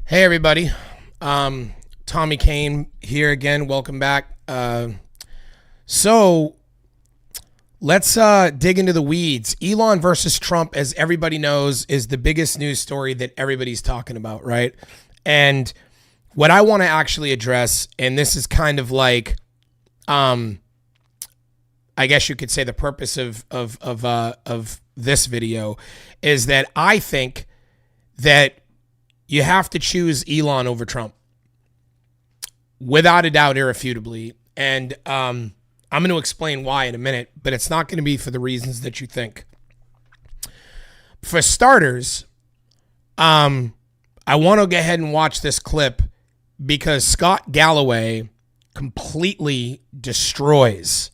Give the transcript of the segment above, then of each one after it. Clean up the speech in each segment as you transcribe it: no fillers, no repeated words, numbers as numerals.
Hey everybody, Tommy Kane here again. Welcome back. So let's dig into the weeds. Elon versus Trump, as everybody knows, is the biggest news story that everybody's talking about, right? And what I want to actually address, and this is kind of like, I guess you could say the purpose of this video, is that I think that you have to choose Elon over Trump, without a doubt, irrefutably. And I'm going to explain why in a minute, but it's not going to be for the reasons that you think. For starters, I want to go ahead and watch this clip because Scott Galloway completely destroys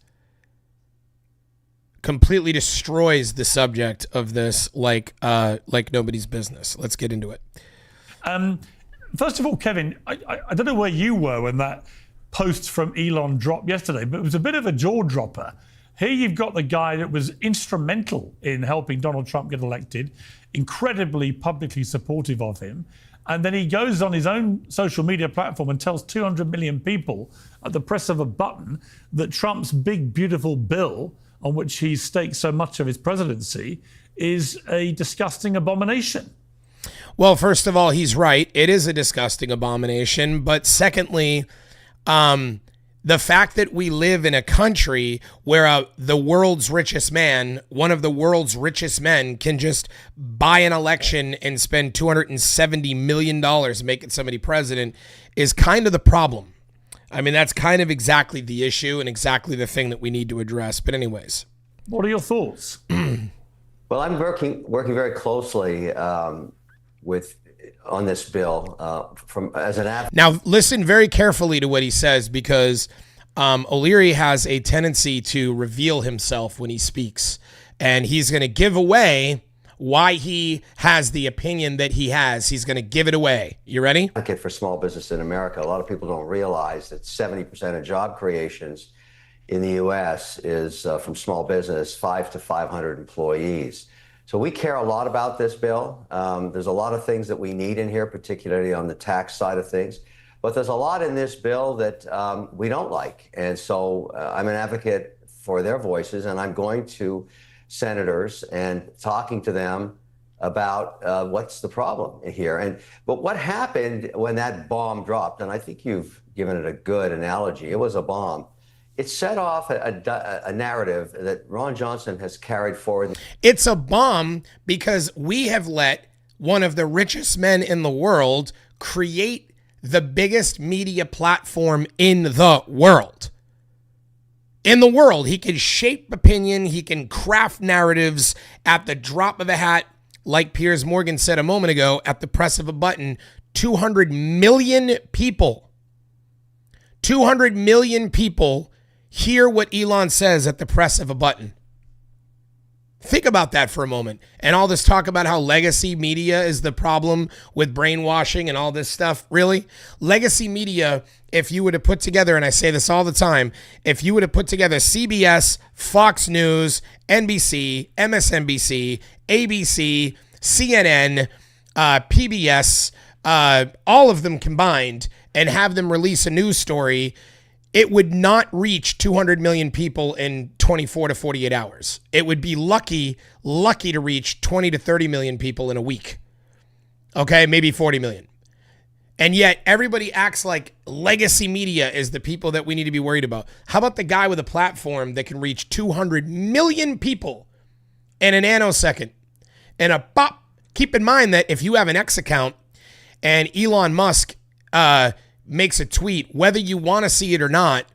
the subject of this like nobody's business. Let's get into it. First of all, Kevin, I don't know where you were when that post from Elon dropped yesterday, but it was a bit of a jaw dropper. Here you've got the guy that was instrumental in helping Donald Trump get elected, incredibly publicly supportive of him. And then he goes on his own social media platform and tells 200 million people at the press of a button that Trump's big, beautiful bill on which he staked so much of his presidency is a disgusting abomination. Well, first of all, he's right. It is a disgusting abomination. But secondly, the fact that we live in a country where the world's richest man, one of the world's richest men, can just buy an election and spend $270 million making somebody president is kind of the problem. I mean, that's kind of exactly the issue and exactly the thing that we need to address. But anyways. What are your thoughts? Well, I'm working very closely on this bill as an advocate. Now, listen very carefully to what he says, because O'Leary has a tendency to reveal himself when he speaks, and he's going to give away why he has the opinion that he has. He's going to give it away. You ready? Advocate for small business in America. A lot of people don't realize that 70% of job creations in the U.S. is from small business, 5 to 500 employees. So we care a lot about this bill. There's a lot of things that we need in here, particularly on the tax side of things. But there's a lot in this bill that we don't like. And so I'm an advocate for their voices, and I'm going to senators and talking to them about what's the problem here. But what happened when that bomb dropped, and I think you've given it a good analogy, it was a bomb. It set off a narrative that Ron Johnson has carried forward. It's a bomb because we have let one of the richest men in the world create the biggest media platform in the world. In the world, he can shape opinion. He can craft narratives at the drop of a hat. Like Piers Morgan said a moment ago, at the press of a button, 200 million people. 200 million people hear what Elon says at the press of a button. Think about that for a moment. And all this talk about how legacy media is the problem with brainwashing and all this stuff. Really? Legacy media, if you were to put together, and I say this all the time, if you were to put together CBS, Fox News, NBC, MSNBC, ABC, CNN, PBS, all of them combined, and have them release a news story, it would not reach 200 million people in 24 to 48 hours. It would be lucky to reach 20 to 30 million people in a week. Okay, maybe 40 million. And yet everybody acts like legacy media is the people that we need to be worried about. How about the guy with a platform that can reach 200 million people in a nanosecond? And a pop. Keep in mind that if you have an X account and Elon Musk makes a tweet, whether you want to see it or not,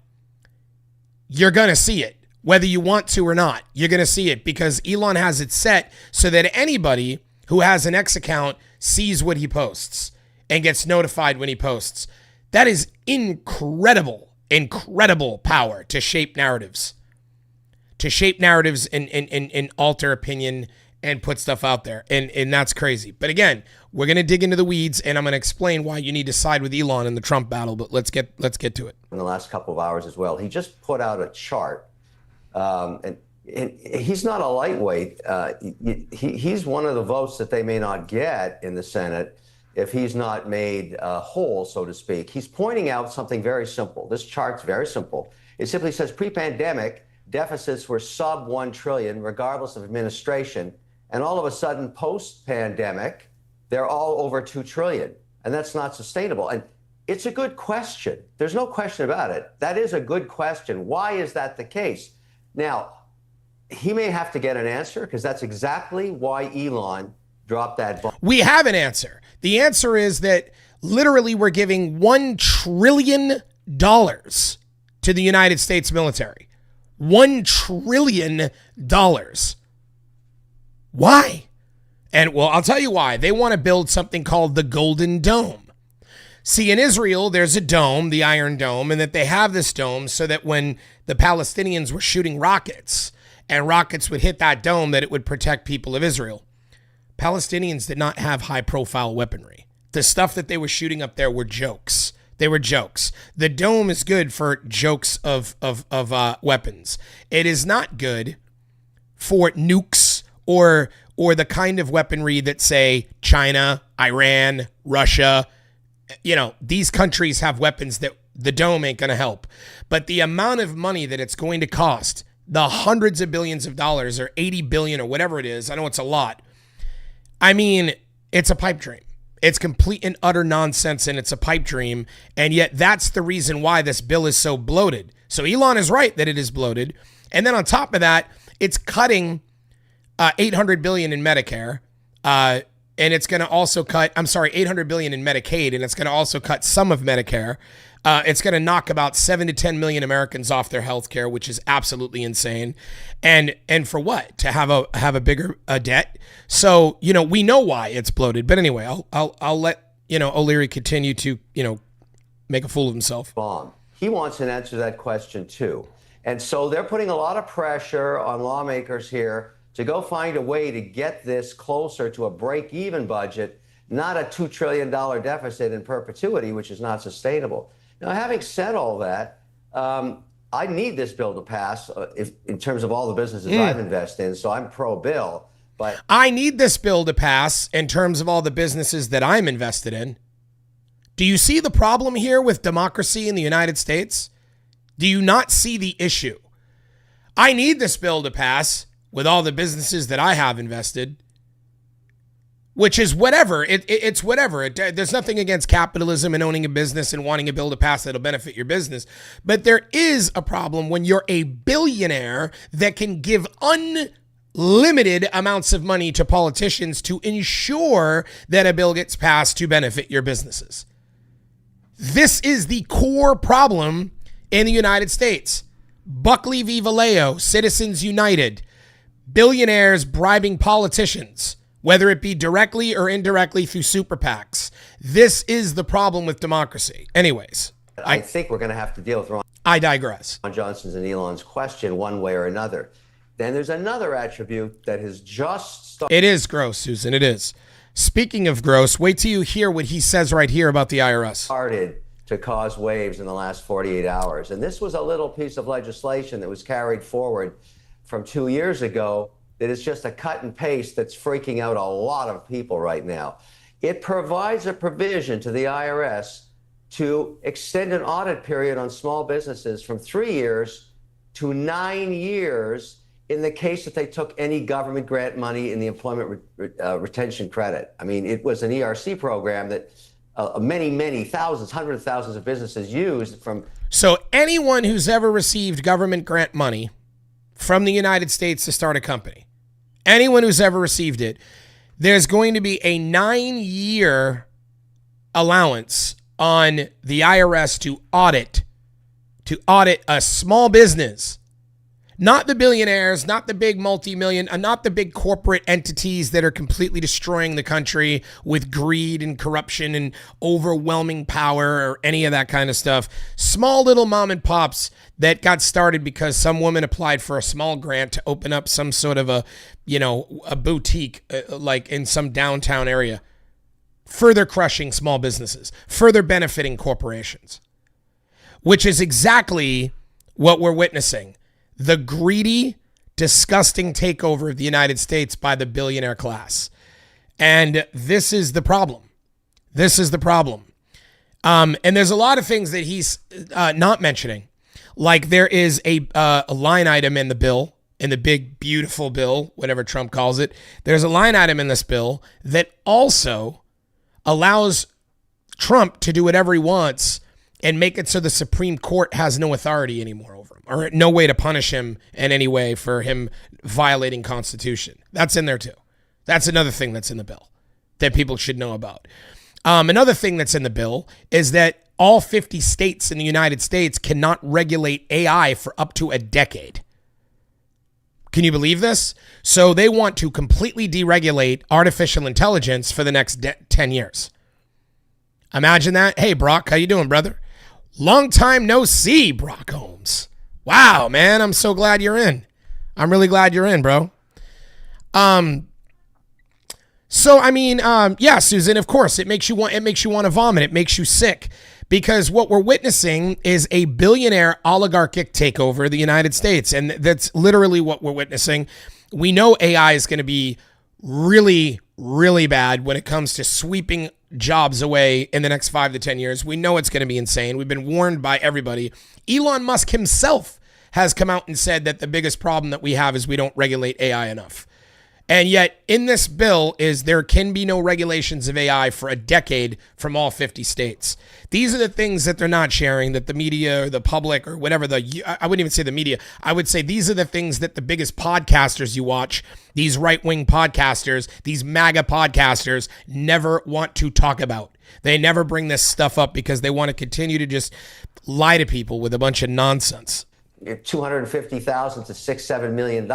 you're going to see it. Whether you want to or not, you're going to see it, because Elon has it set so that anybody who has an X account sees what he posts and gets notified when he posts. That is incredible power to shape narratives. And alter opinion and put stuff out there. And that's crazy. But again, we're going to dig into the weeds, and I'm going to explain why you need to side with Elon in the Trump battle. But let's get to it. In the last couple of hours as well, he just put out a chart. And he's not a lightweight. He's one of the votes that they may not get in the Senate if he's not made whole, so to speak. He's pointing out something very simple. This chart's very simple. It simply says pre-pandemic deficits were sub 1 trillion, regardless of administration. And all of a sudden, post-pandemic, they're all over 2 trillion. And that's not sustainable. And it's a good question. There's no question about it. That is a good question. Why is that the case? Now, he may have to get an answer, because that's exactly why Elon dropped that bomb. We have an answer. The answer is that literally we're giving $1 trillion to the United States military. $1 trillion. Why? And well, I'll tell you why. They want to build something called the Golden Dome. See, in Israel, there's a dome, the Iron Dome, and that they have this dome so that when the Palestinians were shooting rockets and rockets would hit that dome, that it would protect people of Israel. Palestinians did not have high-profile weaponry. The stuff that they were shooting up there were jokes. They were jokes. The dome is good for jokes of weapons. It is not good for nukes or the kind of weaponry that, say, China, Iran, Russia, these countries have weapons that the dome ain't going to help. But the amount of money that it's going to cost, the hundreds of billions of dollars or 80 billion or whatever it is, I know it's a lot. I mean, it's a pipe dream. It's complete and utter nonsense, and it's a pipe dream. And yet that's the reason why this bill is so bloated. So Elon is right that it is bloated. And then on top of that, it's cutting $800 billion in Medicare. And it's going to also cut, $800 billion in Medicaid, and it's going to also cut some of Medicare. It's going to knock about 7 to 10 million Americans off their health care, which is absolutely insane. And for what? To have a bigger debt? So, we know why it's bloated. But anyway, I'll let, O'Leary continue to, make a fool of himself. Bomb. He wants an answer to that question too. And so they're putting a lot of pressure on lawmakers here to go find a way to get this closer to a break-even budget, not a $2 trillion deficit in perpetuity, which is not sustainable. Now, having said all that, I need this bill to pass in terms of all the businesses I've invested in, so I'm pro-bill. But I need this bill to pass in terms of all the businesses that I'm invested in. Do you see the problem here with democracy in the United States? Do you not see the issue? I need this bill to pass with all the businesses that I have invested, which is whatever. It's whatever. There's nothing against capitalism and owning a business and wanting a bill to pass that'll benefit your business. But there is a problem when you're a billionaire that can give unlimited amounts of money to politicians to ensure that a bill gets passed to benefit your businesses. This is the core problem in the United States. Buckley v. Vallejo, Citizens United, billionaires bribing politicians, whether it be directly or indirectly through super PACs. This is the problem with democracy. Anyways, I think we're going to have to deal with Ron. I digress. Johnson's and Elon's question one way or another. Then there's another attribute that has just started. It is gross, Susan. It is. Speaking of gross, wait till you hear what he says right here about the IRS. Started to cause waves in the last 48 hours. And this was a little piece of legislation that was carried forward from 2 years ago that is just a cut and paste that's freaking out a lot of people right now. It provides a provision to the IRS to extend an audit period on small businesses from 3 years to 9 years in the case that they took any government grant money in the employment retention credit. I mean, it was an ERC program that many thousands, hundreds of thousands of businesses used from. So anyone who's ever received government grant money from the United States to start a company, anyone who's ever received it, there's going to be a 9-year allowance on the IRS to audit a small business. Not the billionaires, not the big multi-million, not the big corporate entities that are completely destroying the country with greed and corruption and overwhelming power or any of that kind of stuff. Small little mom and pops that got started because some woman applied for a small grant to open up some sort of a boutique like in some downtown area. Further crushing small businesses, further benefiting corporations, which is exactly what we're witnessing. The greedy, disgusting takeover of the United States by the billionaire class. And this is the problem. This is the problem. And there's a lot of things that he's not mentioning. Like there is a line item in the bill, in the big, beautiful bill, whatever Trump calls it. There's a line item in this bill that also allows Trump to do whatever he wants and make it so the Supreme Court has no authority anymore over him, or no way to punish him in any way for him violating Constitution. That's in there too. That's another thing that's in the bill that people should know about. Another thing that's in the bill is that all 50 states in the United States cannot regulate AI for up to a decade. Can you believe this? So they want to completely deregulate artificial intelligence for the next 10 years. Imagine that. Hey, Brock, how you doing, brother? Long time no see, Brock Holmes. Wow, man, I'm so glad you're in. I'm really glad you're in, bro. So I mean, yeah, Susan, of course, it makes you want to vomit. It makes you sick, because what we're witnessing is a billionaire oligarchic takeover of the United States, and that's literally what we're witnessing. We know AI is going to be really, really bad when it comes to sweeping jobs away in the next 5 to 10 years. We know it's going to be insane. We've been warned by everybody. Elon Musk himself has come out and said that the biggest problem that we have is we don't regulate AI enough. And yet in this bill is there can be no regulations of AI for a decade from all 50 states. These are the things that they're not sharing, that the media or the public or whatever, I wouldn't even say the media. I would say these are the things that the biggest podcasters you watch, these right-wing podcasters, these MAGA podcasters never want to talk about. They never bring this stuff up because they want to continue to just lie to people with a bunch of nonsense. $250,000 to $6-7 million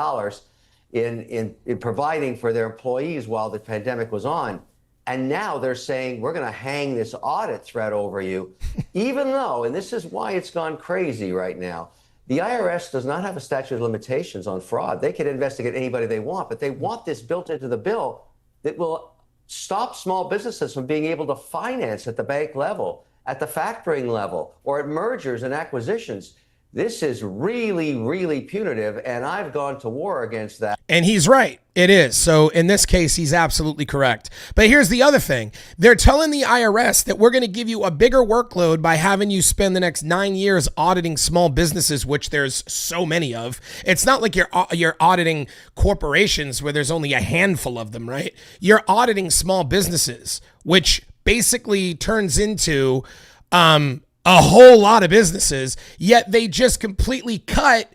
in providing for their employees while the pandemic was on. And now they're saying, we're going to hang this audit threat over you, even though, and this is why it's gone crazy right now, the IRS does not have a statute of limitations on fraud. They can investigate anybody they want, but they want this built into the bill that will stop small businesses from being able to finance at the bank level, at the factoring level, or at mergers and acquisitions. This is really, really punitive, and I've gone to war against that. And he's right. It is. So in this case, he's absolutely correct. But here's the other thing. They're telling the IRS that we're going to give you a bigger workload by having you spend the next 9 years auditing small businesses, which there's so many of. It's not like you're auditing corporations where there's only a handful of them, right? You're auditing small businesses, which basically turns into a whole lot of businesses, yet they just completely cut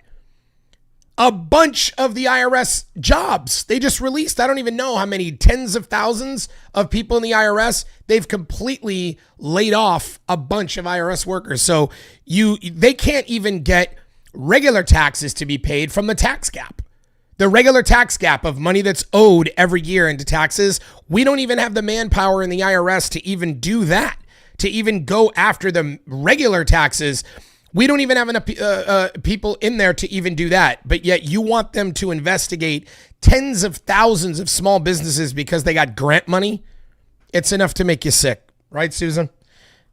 a bunch of the IRS jobs. They just released, I don't even know how many, tens of thousands of people in the IRS. They've completely laid off a bunch of IRS workers. So they can't even get regular taxes to be paid from the tax gap. The regular tax gap of money that's owed every year into taxes, we don't even have the manpower in the IRS to even do that. To even go after the regular taxes. We don't even have enough people in there to even do that. But yet you want them to investigate tens of thousands of small businesses because they got grant money. It's enough to make you sick. Right, Susan?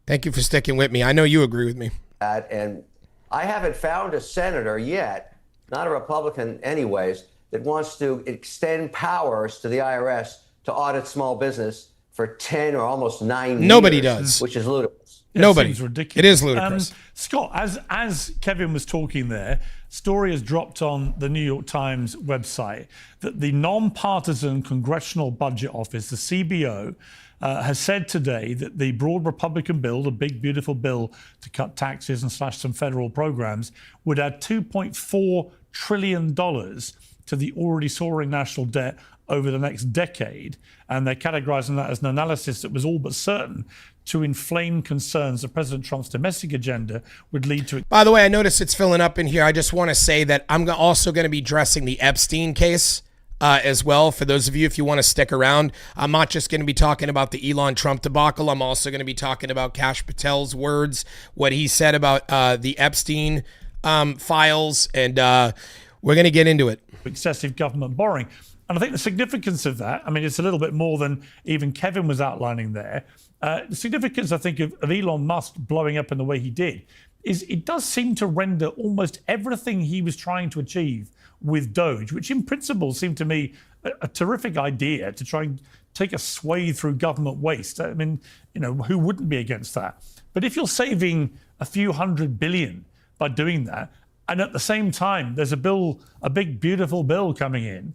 Thank you for sticking with me. I know you agree with me. And I haven't found a senator yet, not a Republican anyways, that wants to extend powers to the IRS to audit small business for 10 or almost 9 years. Nobody does. Which is ludicrous. Nobody. It seems ridiculous. It is ludicrous. Scott, as Kevin was talking there, story has dropped on the New York Times website that the Nonpartisan Congressional Budget Office, the CBO, has said today that the broad Republican bill, the big, beautiful bill to cut taxes and slash some federal programs, would add $2.4 trillion to the already soaring national debt over the next decade. And they're categorizing that as an analysis that was all but certain to inflame concerns that President Trump's domestic agenda would lead to. By the way, I noticed it's filling up in here. I just want to say that I'm also going to be addressing the Epstein case as well. For those of you, if you want to stick around, I'm not just going to be talking about the Elon Trump debacle. I'm also going to be talking about Kash Patel's words, what he said about the Epstein files, and we're going to get into it. Excessive government borrowing. And I think the significance of that, I mean, it's a little bit more than even Kevin was outlining there. The significance, I think, of Elon Musk blowing up in the way he did is it does seem to render almost everything he was trying to achieve with Doge, which in principle seemed to me a terrific idea to try and take a swathe through government waste. I mean, who wouldn't be against that? But if you're saving a few $100 billion by doing that, and at the same time, there's a big, beautiful bill coming in,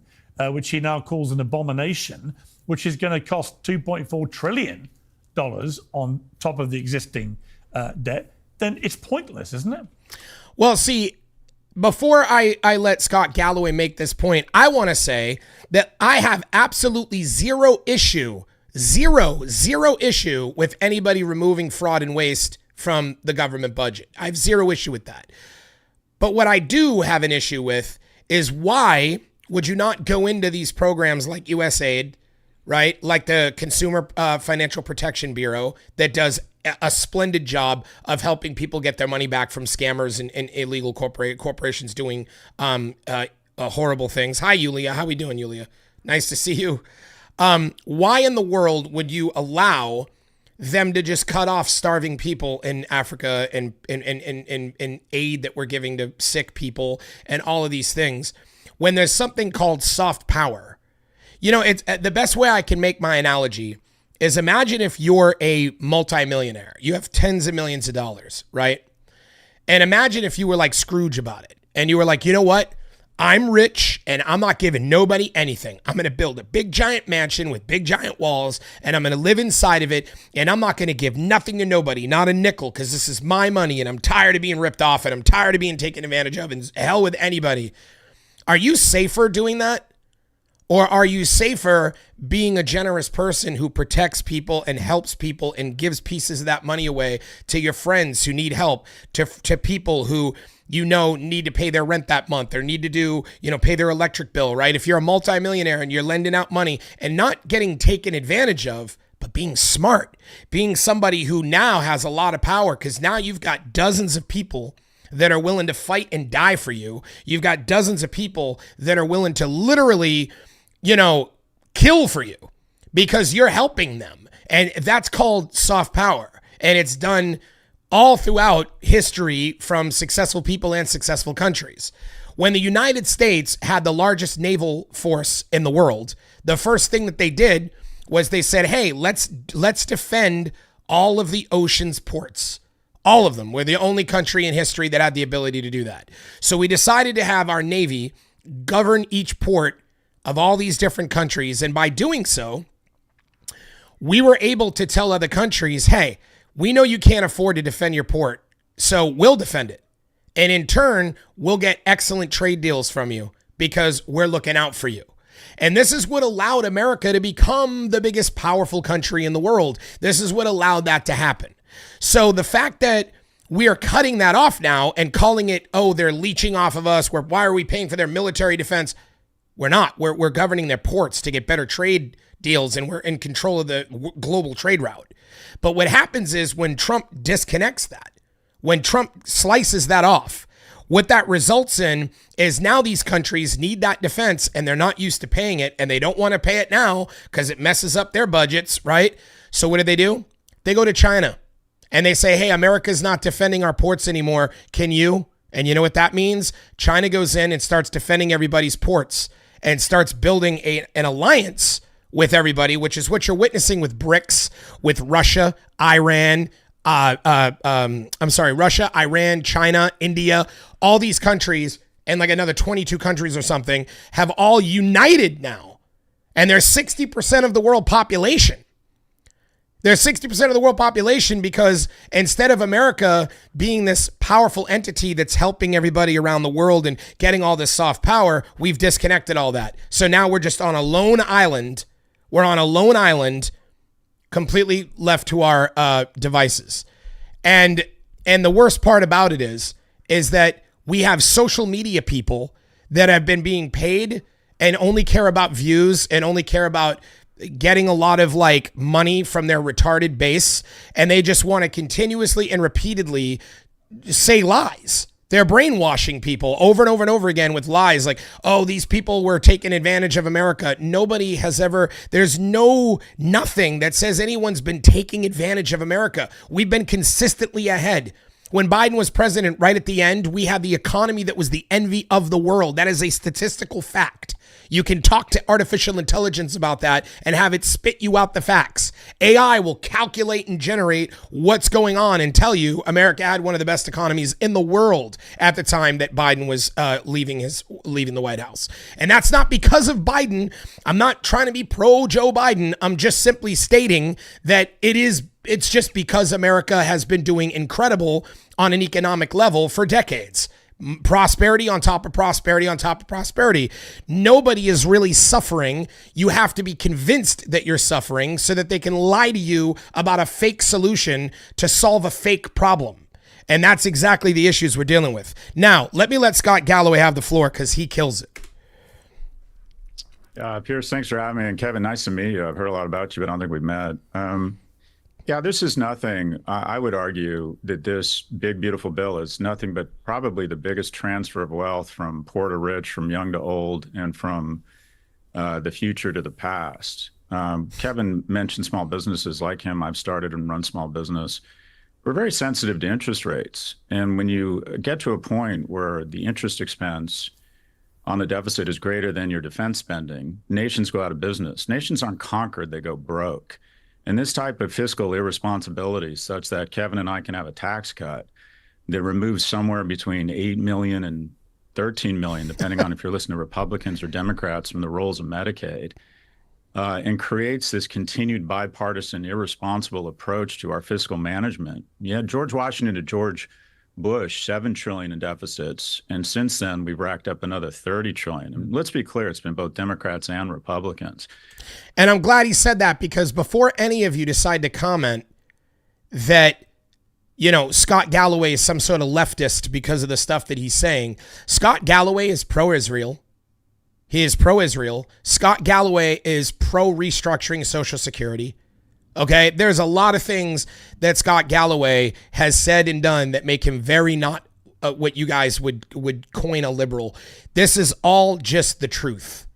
which he now calls an abomination, which is going to cost $2.4 trillion on top of the existing debt, then it's pointless, isn't it? Well, see, before I let Scott Galloway make this point, I want to say that I have absolutely zero issue with anybody removing fraud and waste from the government budget. I have zero issue with that. But what I do have an issue with is why would you not go into these programs like USAID, right? Like the Consumer Financial Protection Bureau that does a splendid job of helping people get their money back from scammers and illegal corporations doing horrible things. Hi, Yulia. How we doing, Yulia? Nice to see you. Why in the world would you allow them to just cut off starving people in Africa and aid that we're giving to sick people and all of these things when there's something called soft power? It's the best way I can make my analogy is imagine if you're a multimillionaire. You have tens of millions of dollars, right? And imagine if you were like Scrooge about it. And you were like, you know what? I'm rich and I'm not giving nobody anything. I'm going to build a big giant mansion with big giant walls and I'm going to live inside of it. And I'm not going to give nothing to nobody, not a nickel, because this is my money and I'm tired of being ripped off and I'm tired of being taken advantage of and hell with anybody. Are you safer doing that? Or are you safer being a generous person who protects people and helps people and gives pieces of that money away to your friends who need help, to people who need to pay their rent that month or need to do, pay their electric bill, right? If you're a multimillionaire and you're lending out money and not getting taken advantage of, but being smart, being somebody who now has a lot of power because now you've got dozens of people that are willing to fight and die for you. You've got dozens of people that are willing to literally kill for you because you're helping them. And that's called soft power. And it's done all throughout history from successful people and successful countries. When the United States had the largest naval force in the world, the first thing that they did was they said, hey, let's defend all of the ocean's ports. All of them. We're the only country in history that had the ability to do that. So we decided to have our Navy govern each port of all these different countries. And by doing so, we were able to tell other countries, hey, we know you can't afford to defend your port, so we'll defend it. And in turn, we'll get excellent trade deals from you because we're looking out for you. And this is what allowed America to become the biggest powerful country in the world. This is what allowed that to happen. So the fact that we are cutting that off now and calling it, oh, they're leeching off of us. Why are we paying for their military defense? We're not. We're governing their ports to get better trade deals, and we're in control of the global trade route. But what happens is when Trump disconnects that, when Trump slices that off, what that results in is now these countries need that defense and they're not used to paying it and they don't want to pay it now because it messes up their budgets, right? So what do? They go to China and they say, hey, America's not defending our ports anymore. Can you? And you know what that means? China goes in and starts defending everybody's ports and starts building an alliance with everybody, which is what you're witnessing with BRICS, with Russia, Russia, Iran, China, India, all these countries, and like another 22 countries or something, have all united now. And they're 60% of the world population. They're 60% of the world population because instead of America being this powerful entity that's helping everybody around the world and getting all this soft power, we've disconnected all that. So now we're just on a lone island. We're on a lone island, completely left to our devices. And the worst part about it is that we have social media people that have been being paid and only care about views and only care about getting a lot of like money from their retarded base. And they just want to continuously and repeatedly say lies. They're brainwashing people over and over and over again with lies like, oh, these people were taking advantage of America. Nobody has ever, there's nothing that says anyone's been taking advantage of America. We've been consistently ahead. When Biden was president, right at the end, we had the economy that was the envy of the world. That is a statistical fact. You can talk to artificial intelligence about that and have it spit you out the facts. AI will calculate and generate what's going on and tell you America had one of the best economies in the world at the time that Biden was leaving the White House. And that's not because of Biden. I'm not trying to be pro Joe Biden. I'm just simply stating that it's just because America has been doing incredible on an economic level for decades. Prosperity on top of prosperity on top of prosperity. Nobody is really suffering. You have to be convinced that you're suffering so that they can lie to you about a fake solution to solve a fake problem. And that's exactly the issues we're dealing with. Now, let me let Scott Galloway have the floor because he kills it. Pierce, thanks for having me. And Kevin, nice to meet you. I've heard a lot about you, but I don't think we've met. Yeah, this is nothing. I would argue that this big, beautiful bill is nothing but probably the biggest transfer of wealth from poor to rich, from young to old, and from the future to the past. Kevin mentioned small businesses like him. I've started and run small business. We're very sensitive to interest rates. And when you get to a point where the interest expense on the deficit is greater than your defense spending, nations go out of business. Nations aren't conquered, they go broke. And this type of fiscal irresponsibility, such that Kevin and I can have a tax cut that removes somewhere between 8 million and 13 million, depending on if you're listening to Republicans or Democrats, from the rolls of Medicaid, and creates this continued bipartisan, irresponsible approach to our fiscal management. Yeah, George Washington to George Bush, 7 trillion in deficits. And since then, we've racked up another 30 trillion. I mean, let's be clear, it's been both Democrats and Republicans. And I'm glad he said that, because before any of you decide to comment that, Scott Galloway is some sort of leftist because of the stuff that he's saying, Scott Galloway is pro-Israel. He is pro-Israel. Scott Galloway is pro-restructuring Social Security. Okay, there's a lot of things that Scott Galloway has said and done that make him very not what you guys would coin a liberal. This is all just the truth.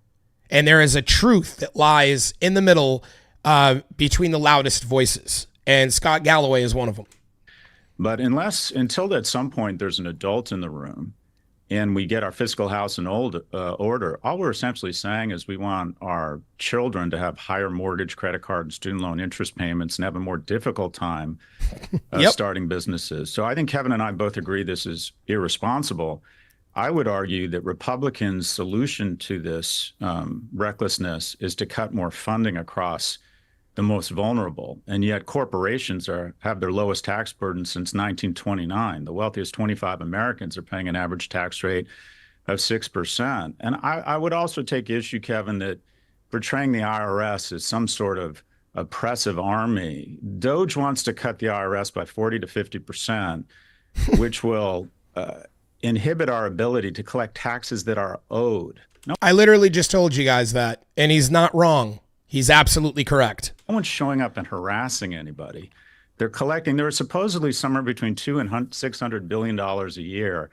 And there is a truth that lies in the middle between the loudest voices. And Scott Galloway is one of them. But until at some point there's an adult in the room and we get our fiscal house in order, all we're essentially saying is we want our children to have higher mortgage, credit card, and student loan interest payments and have a more difficult time starting businesses. So I think Kevin and I both agree this is irresponsible. I would argue that Republicans' solution to this recklessness is to cut more funding across the most vulnerable. And yet corporations have their lowest tax burden since 1929. The wealthiest 25 Americans are paying an average tax rate of 6%. And I would also take issue, Kevin, that portraying the IRS as some sort of oppressive army. Doge wants to cut the IRS by 40 to 50%, which will inhibit our ability to collect taxes that are owed. I literally just told you guys that, and he's not wrong. He's absolutely correct. No one's showing up and harassing anybody. They're collecting. There are supposedly somewhere between $200 and $600 billion a year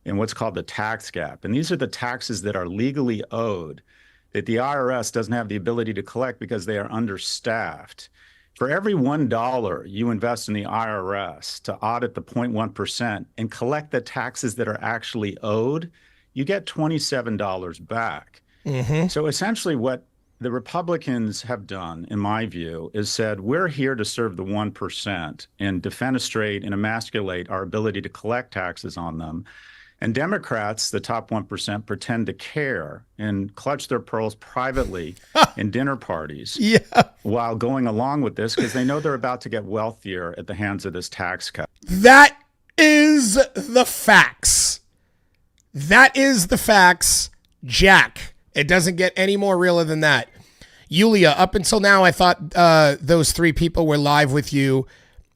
in what's called the tax gap. And these are the taxes that are legally owed that the IRS doesn't have the ability to collect because they are understaffed. For every $1 you invest in the IRS to audit the 0.1% and collect the taxes that are actually owed, you get $27 back. Mm-hmm. So essentially what the Republicans have done, in my view, is said, we're here to serve the 1% and defenestrate and emasculate our ability to collect taxes on them. And Democrats, the top 1%, pretend to care and clutch their pearls privately in dinner parties while going along with this because they know they're about to get wealthier at the hands of this tax cut. That is the facts. That is the facts, Jack. It doesn't get any more realer than that. Yulia, up until now, I thought those 3 people were live with you.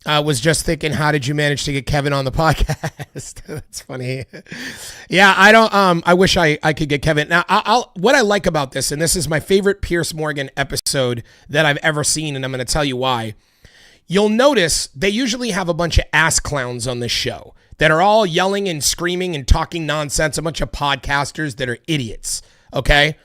Was just thinking, how did you manage to get Kevin on the podcast? That's funny. Yeah, I wish I could get Kevin. Now, what I like about this, and this is my favorite Piers Morgan episode that I've ever seen, and I'm going to tell you why. You'll notice they usually have a bunch of ass clowns on this show that are all yelling and screaming and talking nonsense, a bunch of podcasters that are idiots. Okay.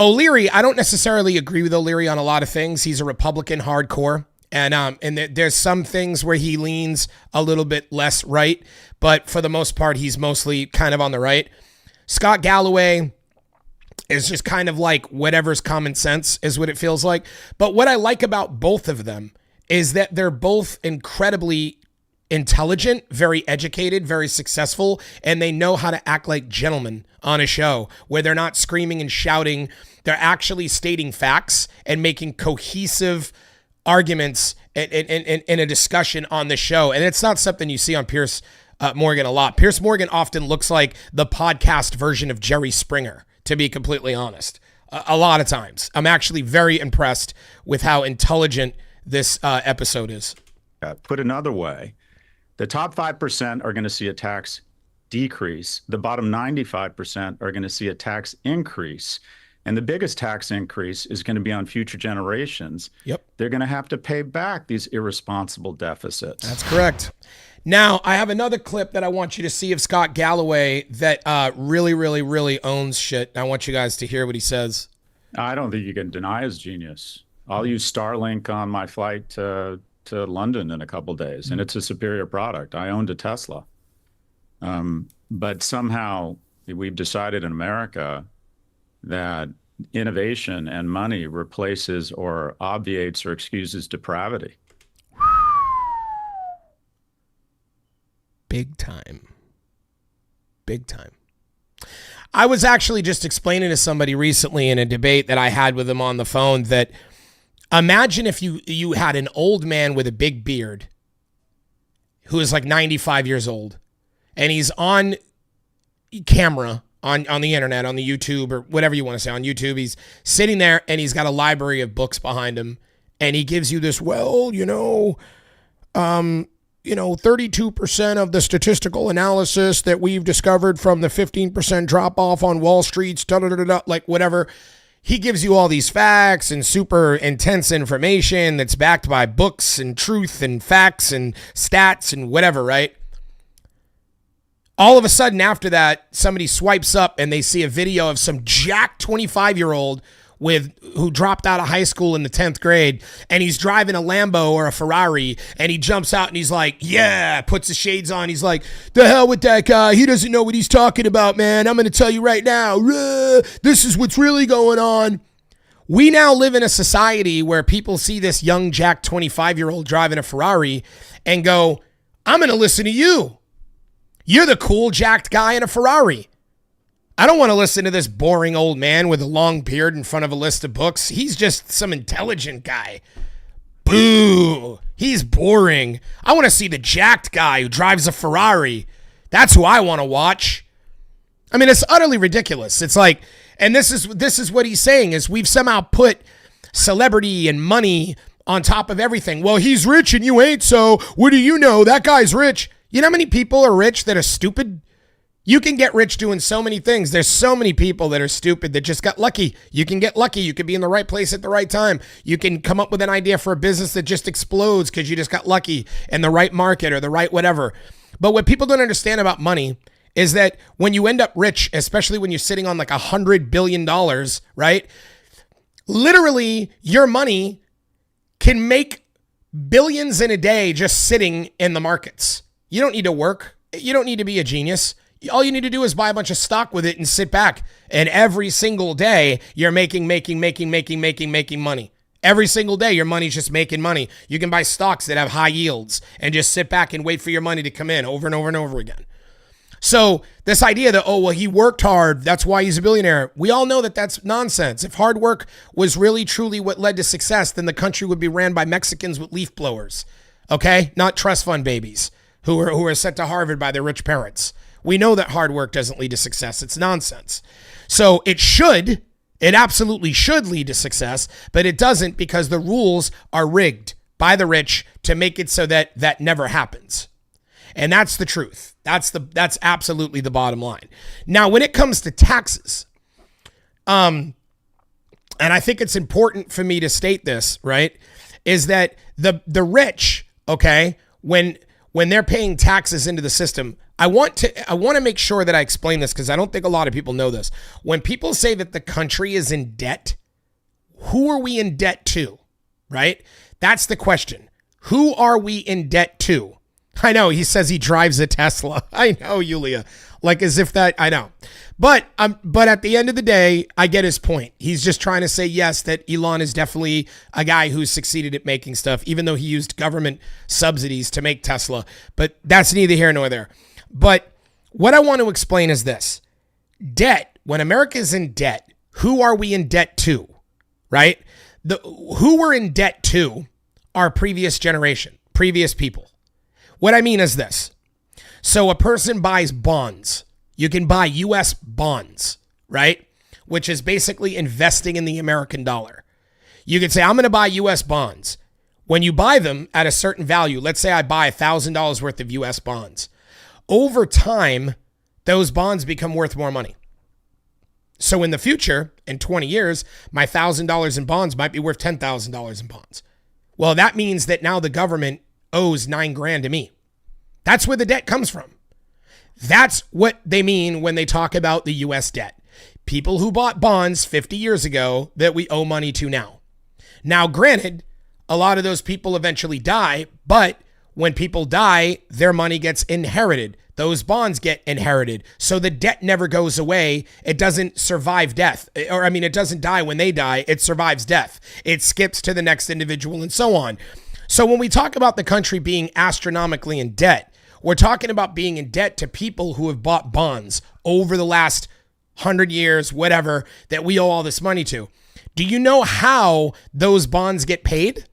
O'Leary, I don't necessarily agree with O'Leary on a lot of things. He's a Republican hardcore. And there's some things where he leans a little bit less right, but for the most part, he's mostly kind of on the right. Scott Galloway is just kind of like whatever's common sense is what it feels like. But what I like about both of them is that they're both incredibly intelligent, very educated, very successful, and they know how to act like gentlemen on a show where they're not screaming and shouting. They're actually stating facts and making cohesive arguments in a discussion on the show. And it's not something you see on Piers Morgan a lot. Piers Morgan often looks like the podcast version of Jerry Springer, to be completely honest. A lot of times. I'm actually very impressed with how intelligent this episode is. Put another way, the top 5% are going to see a tax decrease. The bottom 95% are going to see a tax increase. And the biggest tax increase is going to be on future generations. Yep. They're going to have to pay back these irresponsible deficits. That's correct. Now, I have another clip that I want you to see of Scott Galloway that really, really, really owns shit. I want you guys to hear what he says. I don't think you can deny his genius. I'll use Starlink on my flight to London in a couple days, and it's a superior product. I owned a Tesla. But somehow we've decided in America that innovation and money replaces or obviates or excuses depravity. Big time. Big time. I was actually just explaining to somebody recently in a debate that I had with him on the phone that imagine if you had an old man with a big beard who is like 95 years old and he's on camera on the internet, on the YouTube or whatever you want to say, on YouTube. He's sitting there and he's got a library of books behind him and he gives you this, 32% of the statistical analysis that we've discovered from the 15% drop off on Wall Street, like whatever. He gives you all these facts and super intense information that's backed by books and truth and facts and stats and whatever, right? All of a sudden after that, somebody swipes up and they see a video of some jacked 25-year-old who dropped out of high school in the 10th grade, and he's driving a Lambo or a Ferrari, and he jumps out and he's like, yeah, puts the shades on. He's like, the hell with that guy. He doesn't know what he's talking about, man. I'm going to tell you right now, this is what's really going on. We now live in a society where people see this young jacked 25-year-old driving a Ferrari and go, I'm going to listen to you. You're the cool jacked guy in a Ferrari. I don't want to listen to this boring old man with a long beard in front of a list of books. He's just some intelligent guy. Boo. He's boring. I want to see the jacked guy who drives a Ferrari. That's who I want to watch. I mean, it's utterly ridiculous. It's like, and this is what he's saying is we've somehow put celebrity and money on top of everything. Well, he's rich and you ain't, so what do you know? That guy's rich. You know how many people are rich that are stupid? You can get rich doing so many things. There's so many people that are stupid that just got lucky. You can get lucky. You could be in the right place at the right time. You can come up with an idea for a business that just explodes because you just got lucky in the right market or the right whatever. But what people don't understand about money is that when you end up rich, especially when you're sitting on like $100 billion, right? Literally, your money can make billions in a day just sitting in the markets. You don't need to work. You don't need to be a genius. All you need to do is buy a bunch of stock with it and sit back. And every single day, you're making money. Every single day, your money's just making money. You can buy stocks that have high yields and just sit back and wait for your money to come in over and over and over again. So this idea that, oh, well, he worked hard, that's why he's a billionaire. We all know that that's nonsense. If hard work was really, truly what led to success, then the country would be ran by Mexicans with leaf blowers, okay? Not trust fund babies who are sent to Harvard by their rich parents. We know that hard work doesn't lead to success. It's nonsense. So it absolutely should lead to success, but it doesn't because the rules are rigged by the rich to make it so that that never happens. And that's the truth. That's absolutely the bottom line. Now, when it comes to taxes, and I think it's important for me to state this, right, is that the rich, okay, when they're paying taxes into the system, I want to make sure that I explain this because I don't think a lot of people know this. When people say that the country is in debt, who are we in debt to, right? That's the question. Who are we in debt to? I know he says he drives a Tesla. I know, Yulia. Like as if that, I know. But at the end of the day, I get his point. He's just trying to say, yes, that Elon is definitely a guy who's succeeded at making stuff, even though he used government subsidies to make Tesla. But that's neither here nor there. But what I want to explain is this. Debt, when America is in debt, who are we in debt to, right? Who we're in debt to are previous generation, previous people. What I mean is this. So a person buys bonds. You can buy U.S. bonds, right? Which is basically investing in the American dollar. You could say, I'm going to buy U.S. bonds. When you buy them at a certain value, let's say I buy $1,000 worth of U.S. bonds. Over time, those bonds become worth more money. So in the future, in 20 years, my $1,000 in bonds might be worth $10,000 in bonds. Well, that means that now the government owes $9,000 to me. That's where the debt comes from. That's what they mean when they talk about the U.S. debt. People who bought bonds 50 years ago that we owe money to now. Now, granted, a lot of those people eventually die, but when people die, their money gets inherited. Those bonds get inherited. So the debt never goes away. It doesn't survive death. It doesn't die when they die. It survives death. It skips to the next individual and so on. So when we talk about the country being astronomically in debt, we're talking about being in debt to people who have bought bonds over the last 100 years, whatever, that we owe all this money to. Do you know how those bonds get paid?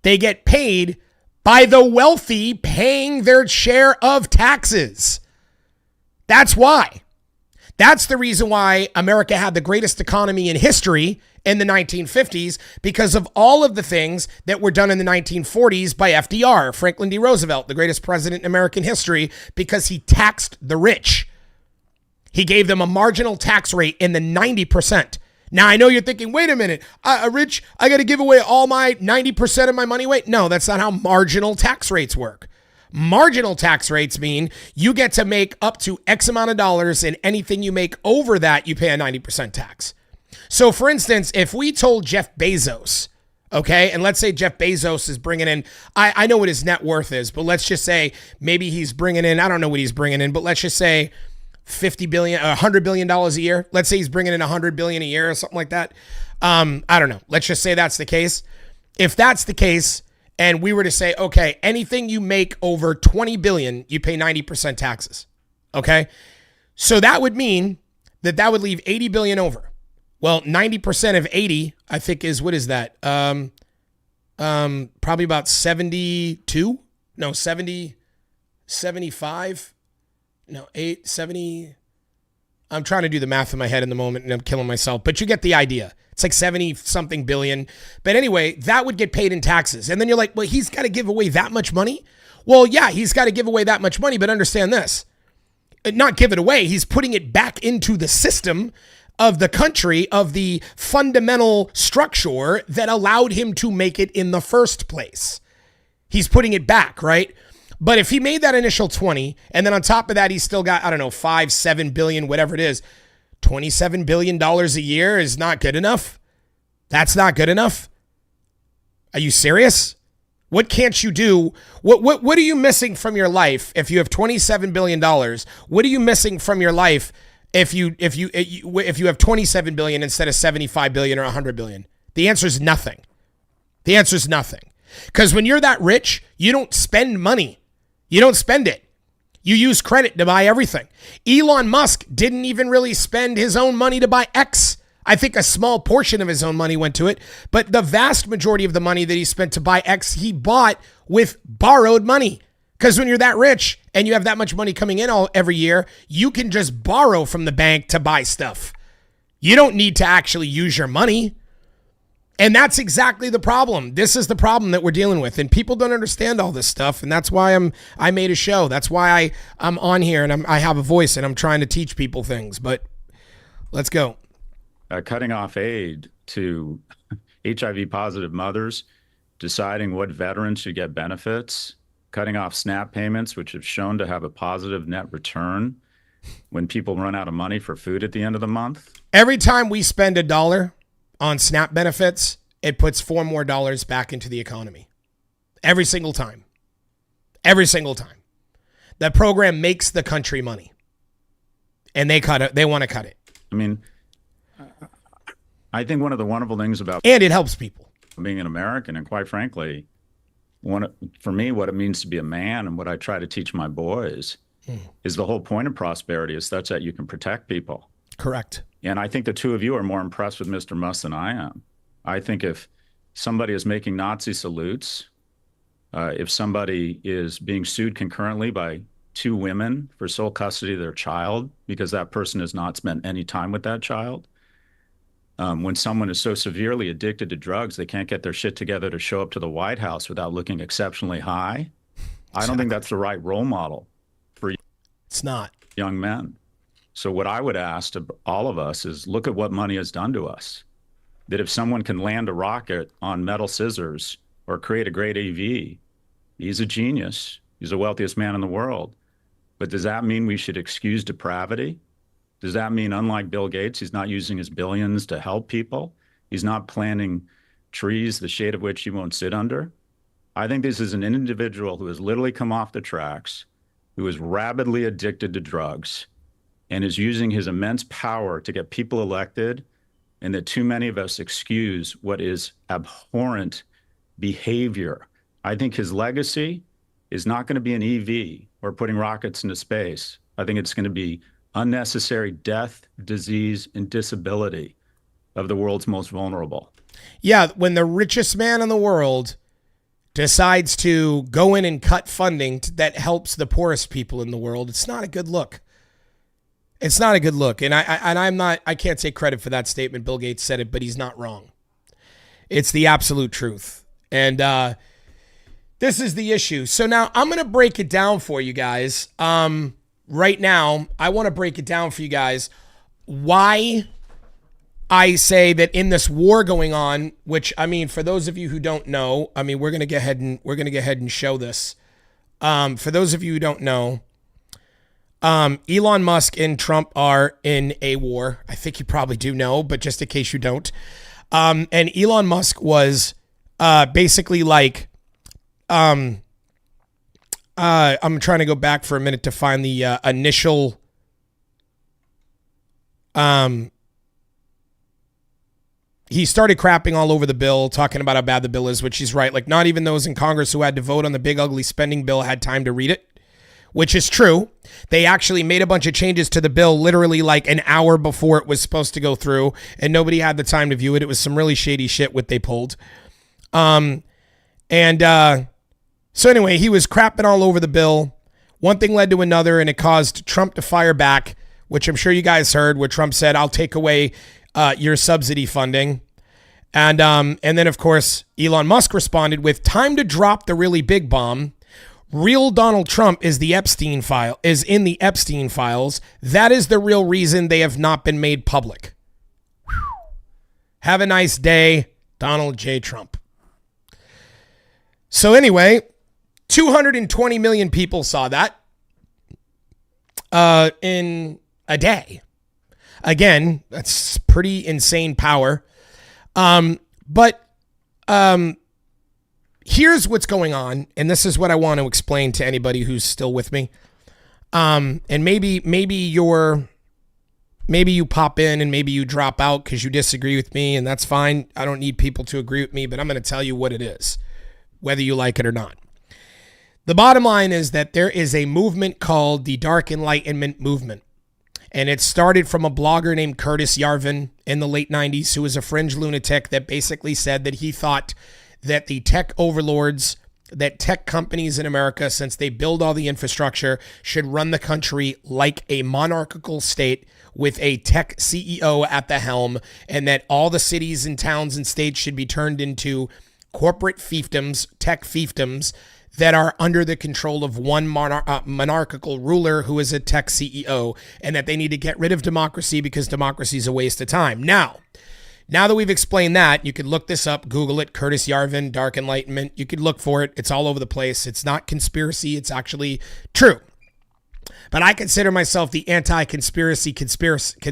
They get paid by the wealthy paying their share of taxes. That's why. That's the reason why America had the greatest economy in history in the 1950s, because of all of the things that were done in the 1940s by FDR, Franklin D. Roosevelt, the greatest president in American history, because he taxed the rich. He gave them a marginal tax rate in the 90%. Now, I know you're thinking, wait a minute, Rich, I got to give away all my 90% of my money weight? No, that's not how marginal tax rates work. Marginal tax rates mean you get to make up to X amount of dollars, and anything you make over that, you pay a 90% tax. So, for instance, if we told Jeff Bezos, okay, and let's say Jeff Bezos is bringing in, I know what his net worth is, but let's just say maybe he's bringing in, I don't know what he's bringing in, but let's just say $50 billion, $100 billion a year. Let's say he's bringing in $100 billion a year or something like that. I don't know. Let's just say that's the case. If that's the case, and we were to say, okay, anything you make over 20 billion, you pay 90% taxes. Okay. So that would mean that would leave 80 billion over. Well, 90% of 80, I think what is that? Probably about 72? No, 70, 75. No, 70. I'm trying to do the math in my head in the moment and I'm killing myself, but you get the idea. It's like 70 something billion. But anyway, that would get paid in taxes. And then you're like, well, he's got to give away that much money? Well, yeah, he's got to give away that much money, but understand this. Not give it away. He's putting it back into the system of the country, of the fundamental structure that allowed him to make it in the first place. He's putting it back, right? But if he made that initial 20, and then on top of that, he's still got, I don't know, 5, 7 billion, whatever it is, $27 billion a year is not good enough. That's not good enough. Are you serious? What can't you do? What are you missing from your life if you have $27 billion? What are you missing from your life if you have $27 billion instead of $75 billion or $100 billion? The answer is nothing. The answer is nothing. Because when you're that rich, you don't spend money. You don't spend it. You use credit to buy everything. Elon Musk didn't even really spend his own money to buy X. I think a small portion of his own money went to it, but the vast majority of the money that he spent to buy X, he bought with borrowed money. Because when you're that rich and you have that much money coming in every year, you can just borrow from the bank to buy stuff. You don't need to actually use your money. And that's exactly the problem. This is the problem that we're dealing with. And people don't understand all this stuff. And that's why I made a show. That's why I'm on here and I have a voice and I'm trying to teach people things. But let's go. Cutting off aid to HIV positive mothers, deciding what veterans should get benefits, cutting off SNAP payments, which have shown to have a positive net return when people run out of money for food at the end of the month. Every time we spend $1 on SNAP benefits, it puts $4 more back into the economy. Every single time. Every single time. That program makes the country money. And they cut it. They want to cut it. I mean, I think one of the wonderful things about and it helps people being an American, and quite frankly, for me, what it means to be a man and what I try to teach my boys is the whole point of prosperity is such that you can protect people. Correct. And I think the two of you are more impressed with Mr. Musk than I am. I think if somebody is making Nazi salutes, if somebody is being sued concurrently by 2 women for sole custody of their child because that person has not spent any time with that child, when someone is so severely addicted to drugs they can't get their shit together to show up to the White House without looking exceptionally high, I don't think that's the right role model for it's not young men. So what I would ask to all of us is look at what money has done to us. That if someone can land a rocket on metal scissors or create a great AV, he's a genius. He's the wealthiest man in the world. But does that mean we should excuse depravity? Does that mean, unlike Bill Gates, he's not using his billions to help people? He's not planting trees, the shade of which he won't sit under? I think this is an individual who has literally come off the tracks, who is rabidly addicted to drugs, and is using his immense power to get people elected, and that too many of us excuse what is abhorrent behavior. I think his legacy is not going to be an EV or putting rockets into space. I think it's going to be unnecessary death, disease, and disability of the world's most vulnerable. Yeah, when the richest man in the world decides to go in and cut funding that helps the poorest people in the world, it's not a good look. It's not a good look. And I can't take credit for that statement. Bill Gates said it, but he's not wrong. It's the absolute truth. And this is the issue. So now I'm going to break it down for you guys. Right now, I want to break it down for you guys why I say that in this war going on, which, I mean, for those of you who don't know, I mean, we're going to go ahead and show this. For those of you who don't know, Elon Musk and Trump are in a war. I think you probably do know, but just in case you don't. And Elon Musk was basically like, I'm trying to go back for a minute to find the initial he started crapping all over the bill, talking about how bad the bill is, which he's right. Like, not even those in Congress who had to vote on the big ugly spending bill had time to read it, which is true. They actually made a bunch of changes to the bill literally like an hour before it was supposed to go through, and nobody had the time to view it. It was some really shady shit what they pulled. So anyway, he was crapping all over the bill. One thing led to another, and it caused Trump to fire back, which I'm sure you guys heard, where Trump said, "I'll take away your subsidy funding." And then, of course, Elon Musk responded with, "Time to drop the really big bomb. Real Donald Trump is in the Epstein files. That is the real reason they have not been made public. Whew. Have a nice day, Donald J. Trump." So anyway, 220 million people saw that in a day. Again, that's pretty insane power. But here's what's going on, and this is what I want to explain to anybody who's still with me. And maybe you pop in and maybe you drop out because you disagree with me, and that's fine. I don't need people to agree with me, but I'm going to tell you what it is, whether you like it or not. The bottom line is that there is a movement called the Dark Enlightenment movement. And it started from a blogger named Curtis Yarvin in the late 90s, who was a fringe lunatic that basically said that he thought that the tech overlords, that tech companies in America, since they build all the infrastructure, should run the country like a monarchical state with a tech CEO at the helm, and that all the cities and towns and states should be turned into corporate fiefdoms, tech fiefdoms, that are under the control of one monarchical ruler who is a tech CEO, and that they need to get rid of democracy because democracy is a waste of time. Now that we've explained that, you could look this up, Google it, Curtis Yarvin, Dark Enlightenment. You could look for it. It's all over the place. It's not conspiracy. It's actually true. But I consider myself the anti-conspiracy theorist.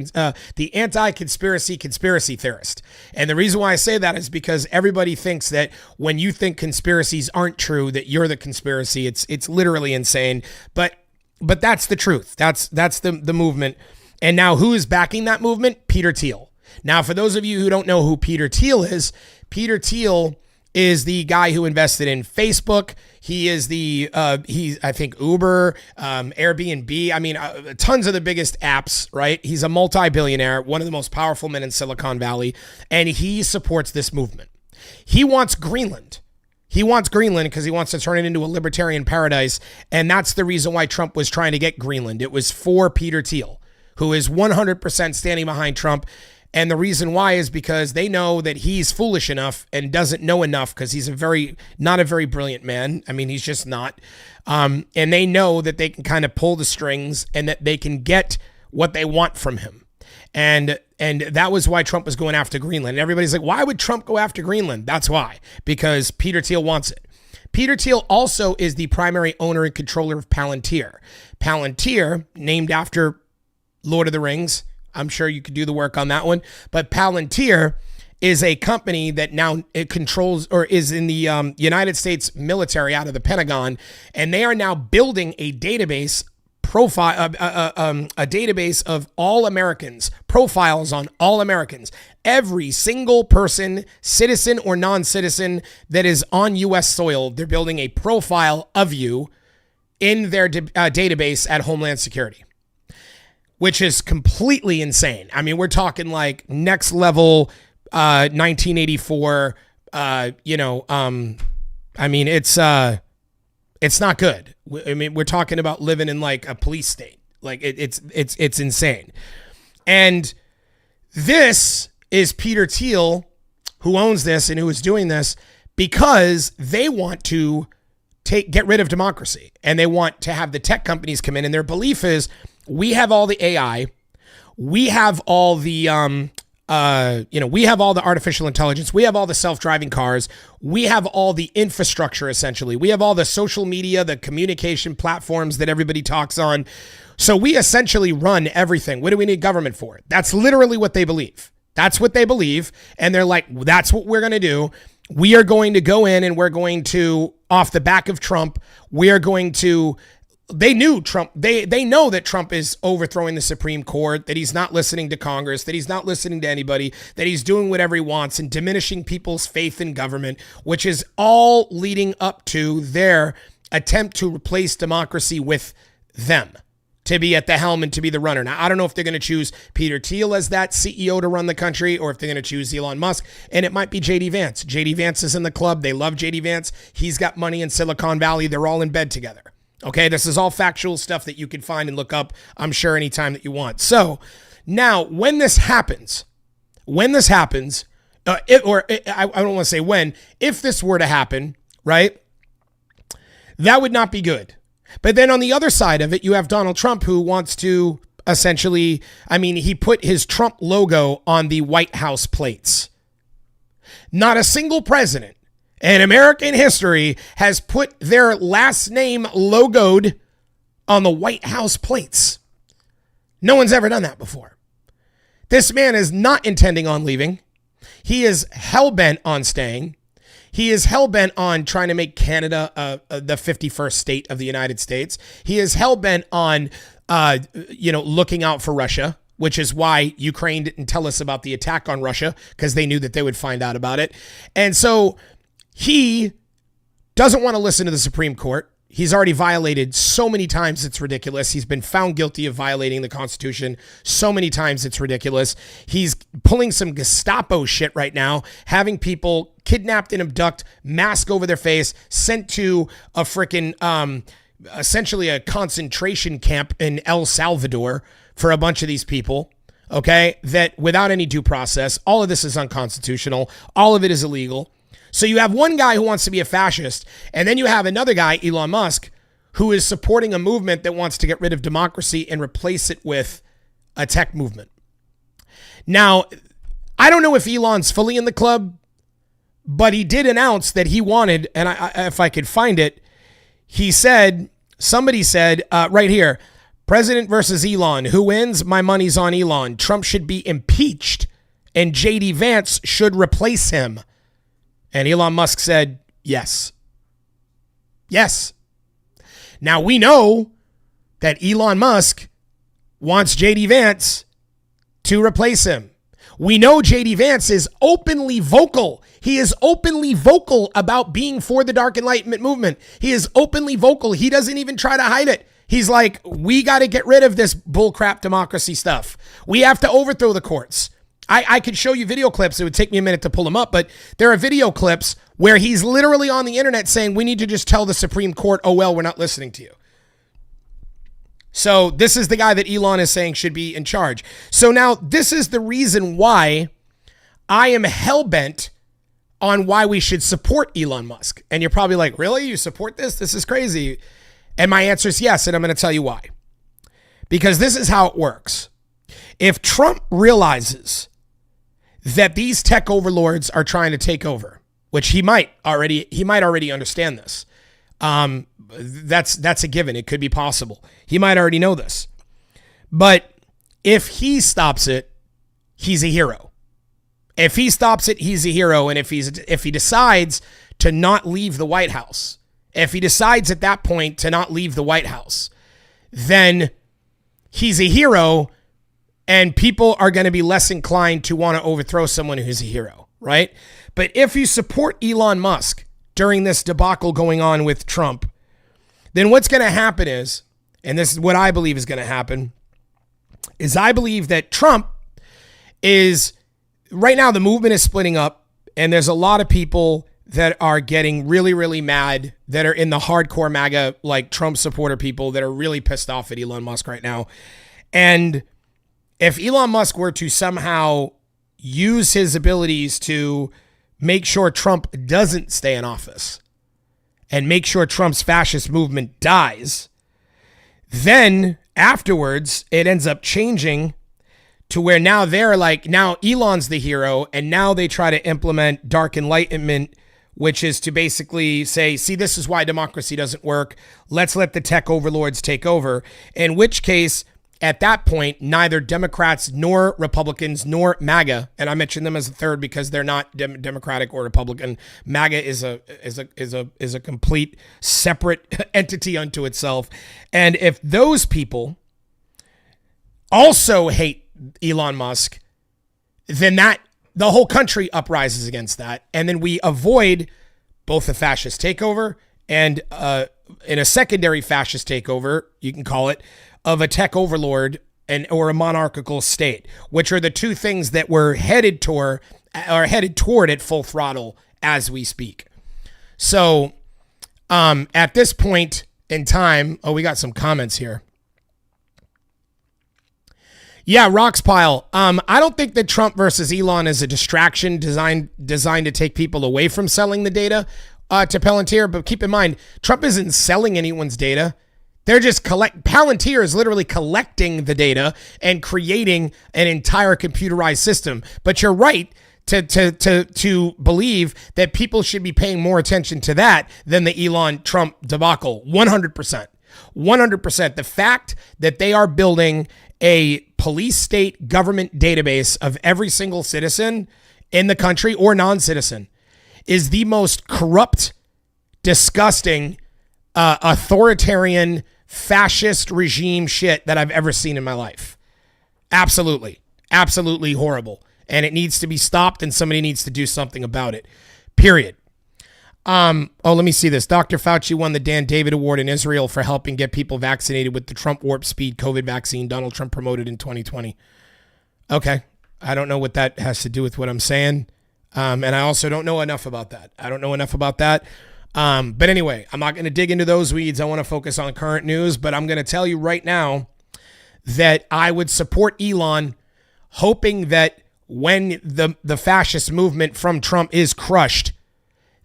And the reason why I say that is because everybody thinks that when you think conspiracies aren't true, that you're the conspiracy. It's literally insane. But that's the truth. That's the movement. And now who is backing that movement? Peter Teal. Now, for those of you who don't know who Peter Teal is is the guy who invested in Facebook. He is I think Uber, Airbnb. I mean, tons of the biggest apps, right? He's a multi-billionaire, one of the most powerful men in Silicon Valley, and he supports this movement. He wants Greenland. He wants Greenland because he wants to turn it into a libertarian paradise, and that's the reason why Trump was trying to get Greenland. It was for Peter Thiel, who is 100% standing behind Trump. And the reason why is because they know that he's foolish enough and doesn't know enough because he's not a very brilliant man. I mean, he's just not. And they know that they can kind of pull the strings and that they can get what they want from him. And that was why Trump was going after Greenland. And everybody's like, why would Trump go after Greenland? That's why, because Peter Thiel wants it. Peter Thiel also is the primary owner and controller of Palantir. Palantir, named after Lord of the Rings. I'm sure you could do the work on that one. But Palantir is a company that now it controls or is in the United States military out of the Pentagon. And they are now building a database a database of all Americans, profiles on all Americans. Every single person, citizen or non-citizen that is on U.S. soil, they're building a profile of you in their database at Homeland Security, which is completely insane. I mean, we're talking like next level 1984, I mean, it's not good. I mean, we're talking about living in like a police state. Like it's insane. And this is Peter Thiel, who owns this and who is doing this because they want to get rid of democracy and they want to have the tech companies come in. And their belief is, we have all the AI, we have all the, we have all the artificial intelligence, we have all the self-driving cars, we have all the infrastructure, essentially. We have all the social media, the communication platforms that everybody talks on. So we essentially run everything. What do we need government for? That's literally what they believe. That's what they believe. And they're like, that's what we're going to do. We are going to go in and we're going to, off the back of Trump, we are going to... They knew Trump. They know that Trump is overthrowing the Supreme Court, that he's not listening to Congress, that he's not listening to anybody, that he's doing whatever he wants and diminishing people's faith in government, which is all leading up to their attempt to replace democracy with them, to be at the helm and to be the runner. Now, I don't know if they're going to choose Peter Thiel as that CEO to run the country or if they're going to choose Elon Musk, and it might be J.D. Vance. J.D. Vance is in the club. They love J.D. Vance. He's got money in Silicon Valley. They're all in bed together. Okay, this is all factual stuff that you can find and look up, I'm sure, anytime that you want. So now, when this happens, I don't want to say when, if this were to happen, right, that would not be good. But then on the other side of it, you have Donald Trump, who wants to essentially, I mean, he put his Trump logo on the White House plates. Not a single president in American history has put their last name logoed on the White House plates. No one's ever done that before. This man is not intending on leaving. He is hell-bent on staying. He is hell-bent on trying to make Canada the 51st state of the United States. He is hell-bent on, looking out for Russia, which is why Ukraine didn't tell us about the attack on Russia, because they knew that they would find out about it. And so he doesn't want to listen to the Supreme Court. He's already violated so many times, it's ridiculous. He's been found guilty of violating the Constitution so many times, it's ridiculous. He's pulling some Gestapo shit right now, having people kidnapped and abduct, mask over their face, sent to a freaking, essentially a concentration camp in El Salvador for a bunch of these people, okay, that without any due process. All of this is unconstitutional. All of it is illegal. So you have one guy who wants to be a fascist, and then you have another guy, Elon Musk, who is supporting a movement that wants to get rid of democracy and replace it with a tech movement. Now, I don't know if Elon's fully in the club, but he did announce that he wanted, and if I could find it, somebody said right here, President versus Elon. Who wins? My money's on Elon. Trump should be impeached and JD Vance should replace him. And Elon Musk said, yes. Yes. Now we know that Elon Musk wants JD Vance to replace him. We know JD Vance is openly vocal. He is openly vocal about being for the Dark Enlightenment movement. He is openly vocal. He doesn't even try to hide it. He's like, we got to get rid of this bullcrap democracy stuff. We have to overthrow the courts. I could show you video clips. It would take me a minute to pull them up, but there are video clips where he's literally on the internet saying, we need to just tell the Supreme Court, oh, well, we're not listening to you. So this is the guy that Elon is saying should be in charge. So now this is the reason why I am hell-bent on why we should support Elon Musk. And you're probably like, really? You support this? This is crazy. And my answer is yes, and I'm going to tell you why. Because this is how it works. If Trump realizes that these tech overlords are trying to take over, which he might already understand this. That's a given. It could be possible. He might already know this. But if he stops it, he's a hero. If he stops it, he's a hero. And if he decides to not leave the White House, if he decides at that point to not leave the White House, then he's a hero. And people are going to be less inclined to want to overthrow someone who's a hero, right? But if you support Elon Musk during this debacle going on with Trump, then what's going to happen is, and this is what I believe is going to happen, is I believe that Trump is, right now the movement is splitting up, and there's a lot of people that are getting really, really mad, that are in the hardcore MAGA, like Trump supporter people that are really pissed off at Elon Musk right now. And if Elon Musk were to somehow use his abilities to make sure Trump doesn't stay in office and make sure Trump's fascist movement dies, then afterwards it ends up changing to where now they're like, now Elon's the hero, and now they try to implement Dark Enlightenment, which is to basically say, see, this is why democracy doesn't work. Let's let the tech overlords take over. In which case, at that point, neither Democrats nor Republicans nor MAGA, and I mention them as a third because they're not Democratic or Republican. MAGA is a complete separate entity unto itself. And if those people also hate Elon Musk, then the whole country uprises against that, and then we avoid both a fascist takeover and in a secondary fascist takeover, you can call it, of a tech overlord or a monarchical state, which are the two things that we're headed toward at full throttle as we speak. So at this point in time, we got some comments here. Yeah, Roxpile. I don't think that Trump versus Elon is a distraction designed to take people away from selling the data to Palantir. But keep in mind, Trump isn't selling anyone's data. They're just Palantir is literally collecting the data and creating an entire computerized system. But you're right to believe that people should be paying more attention to that than the Elon Trump debacle. 100%. 100%. The fact that they are building a police state government database of every single citizen in the country or non-citizen is the most corrupt, disgusting, authoritarian, fascist regime shit that I've ever seen in my life. Absolutely. Absolutely horrible. And it needs to be stopped, and somebody needs to do something about it. Period. Let me see this. Dr. Fauci won the Dan David Award in Israel for helping get people vaccinated with the Trump warp speed COVID vaccine Donald Trump promoted in 2020. Okay. I don't know what that has to do with what I'm saying. And I also don't know enough about that. But anyway, I'm not going to dig into those weeds. I want to focus on current news, but I'm going to tell you right now that I would support Elon, hoping that when the fascist movement from Trump is crushed,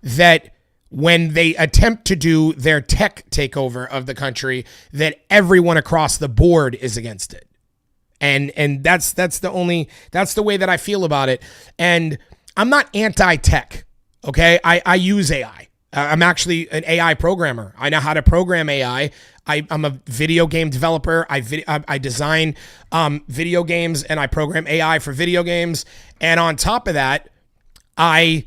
that when they attempt to do their tech takeover of the country, that everyone across the board is against it. And that's the way that I feel about it. And I'm not anti-tech. Okay. I use AI. I'm actually an AI programmer. I know how to program AI. I'm a video game developer. I design video games and I program AI for video games. And on top of that, I'm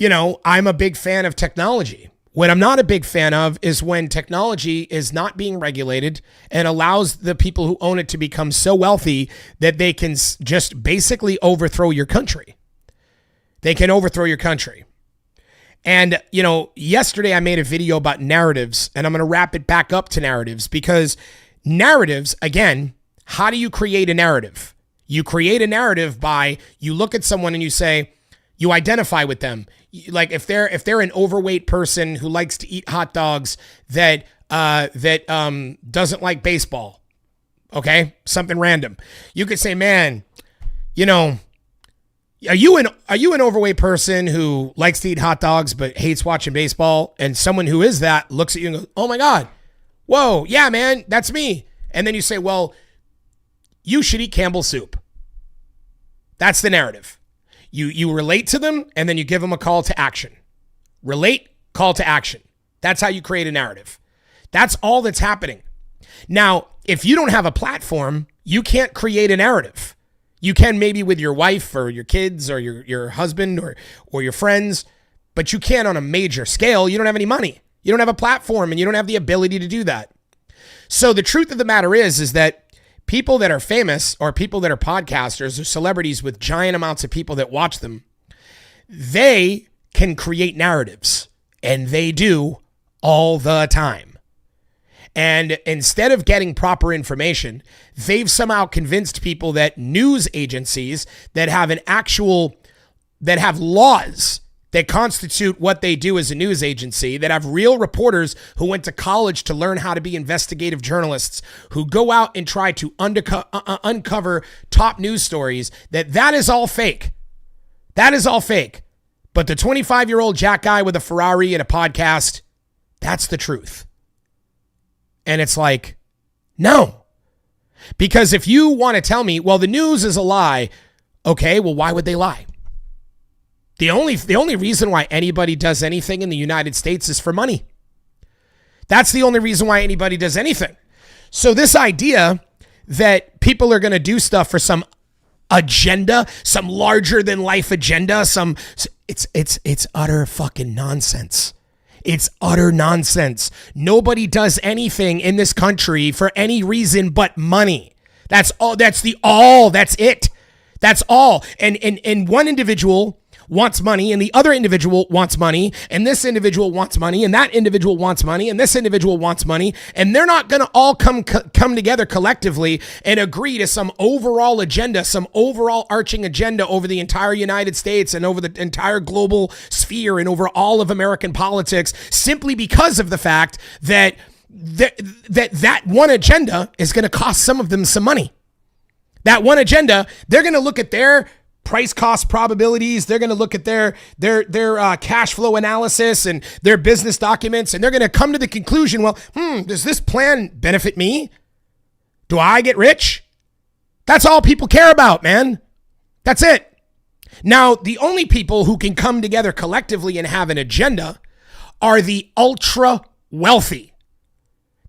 a big fan of technology. What I'm not a big fan of is when technology is not being regulated and allows the people who own it to become so wealthy that they can just basically overthrow your country. They can overthrow your country. And, yesterday I made a video about narratives, and I'm going to wrap it back up to narratives, because narratives, again, how do you create a narrative? You create a narrative by, you look at someone and you say, you identify with them. Like if they're an overweight person who likes to eat hot dogs that doesn't like baseball, okay, something random, you could say, man, are you an overweight person who likes to eat hot dogs but hates watching baseball? And someone who is that looks at you and goes, oh my God, whoa, yeah, man, that's me. And then you say, well, you should eat Campbell's soup. That's the narrative. You relate to them, and then you give them a call to action. Relate, call to action. That's how you create a narrative. That's all that's happening. Now, if you don't have a platform, you can't create a narrative. You can maybe with your wife or your kids or your husband or your friends, but you can't on a major scale. You don't have any money. You don't have a platform, and you don't have the ability to do that. So the truth of the matter is that people that are famous or people that are podcasters or celebrities with giant amounts of people that watch them, they can create narratives, and they do all the time. And instead of getting proper information, they've somehow convinced people that news agencies that have that have laws that constitute what they do as a news agency, that have real reporters who went to college to learn how to be investigative journalists, who go out and try to uncover top news stories, that is all fake. That is all fake. But the 25-year-old Jack guy with a Ferrari and a podcast, that's the truth. And it's like, no. Because if you want to tell me, well, the news is a lie, okay, well, why would they lie? The only reason why anybody does anything in the United States is for money. That's the only reason why anybody does anything. So this idea that people are going to do stuff for some agenda, some larger than life agenda, it's utter fucking nonsense. It's utter nonsense. Nobody does anything in this country for any reason but money. That's all. That's it. That's all. And one individual wants money, and the other individual wants money, and this individual wants money, and that individual wants money, and this individual wants money, and they're not going to all come together collectively and agree to some overall agenda, some overall arching agenda over the entire United States and over the entire global sphere and over all of American politics, simply because of the fact that that one agenda is going to cost some of them some money. That one agenda, they're going to look at their price cost probabilities. They're going to look at their cash flow analysis and their business documents, and they're going to come to the conclusion, well, does this plan benefit me? Do I get rich? That's all people care about, man. That's it. Now, the only people who can come together collectively and have an agenda are the ultra wealthy.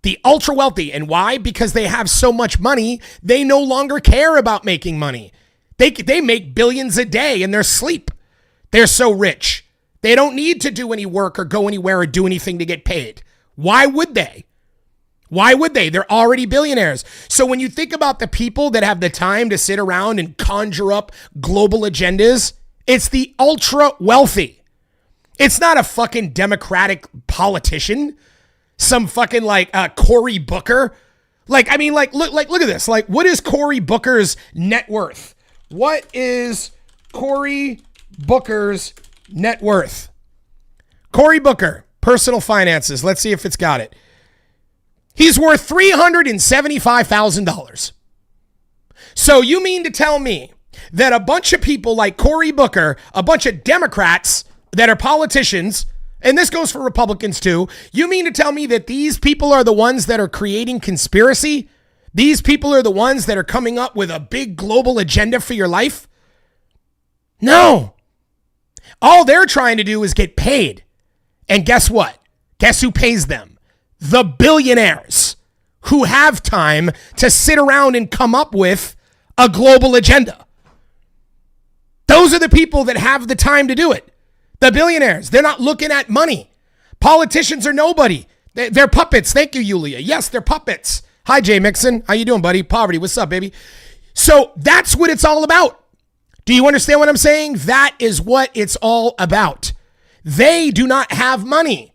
The ultra wealthy. And why? Because they have so much money, they no longer care about making money. They make billions a day in their sleep. They're so rich. They don't need to do any work or go anywhere or do anything to get paid. Why would they? Why would they? They're already billionaires. So when you think about the people that have the time to sit around and conjure up global agendas, it's the ultra wealthy. It's not a fucking Democratic politician, some fucking Cory Booker. Look at this. Like, what is Cory Booker's net worth? What is Cory Booker's net worth? Cory Booker, personal finances. Let's see if it's got it. He's worth $375,000. So you mean to tell me that a bunch of people like Cory Booker, a bunch of Democrats that are politicians, and this goes for Republicans too, you mean to tell me that these people are the ones that are creating conspiracy? These people are the ones that are coming up with a big global agenda for your life? No. All they're trying to do is get paid. And guess what? Guess who pays them? The billionaires. who have time to sit around and come up with a global agenda. Those are the people that have the time to do it. The billionaires, they're not looking at money. Politicians are nobody. They're puppets. Thank you, Yulia. Yes, they're puppets. Hi, Jay Mixon. How you doing, buddy? Poverty. What's up, baby? So that's what it's all about. Do you understand what I'm saying? That is what it's all about. They do not have money.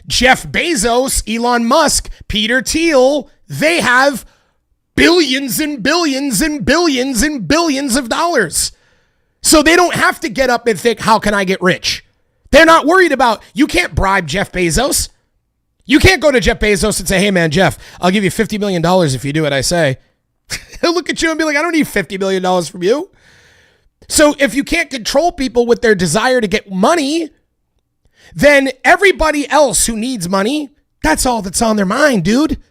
Jeff Bezos, Elon Musk, Peter Teal, they have billions and billions and billions and billions of dollars. So they don't have to get up and think, how can I get rich? They're not worried about, you can't bribe Jeff Bezos. You can't go to Jeff Bezos and say, hey man, Jeff, I'll give you $50 million if you do what I say. He'll look at you and be like, I don't need $50 million from you. So if you can't control people with their desire to get money, then everybody else who needs money, that's all that's on their mind, dude.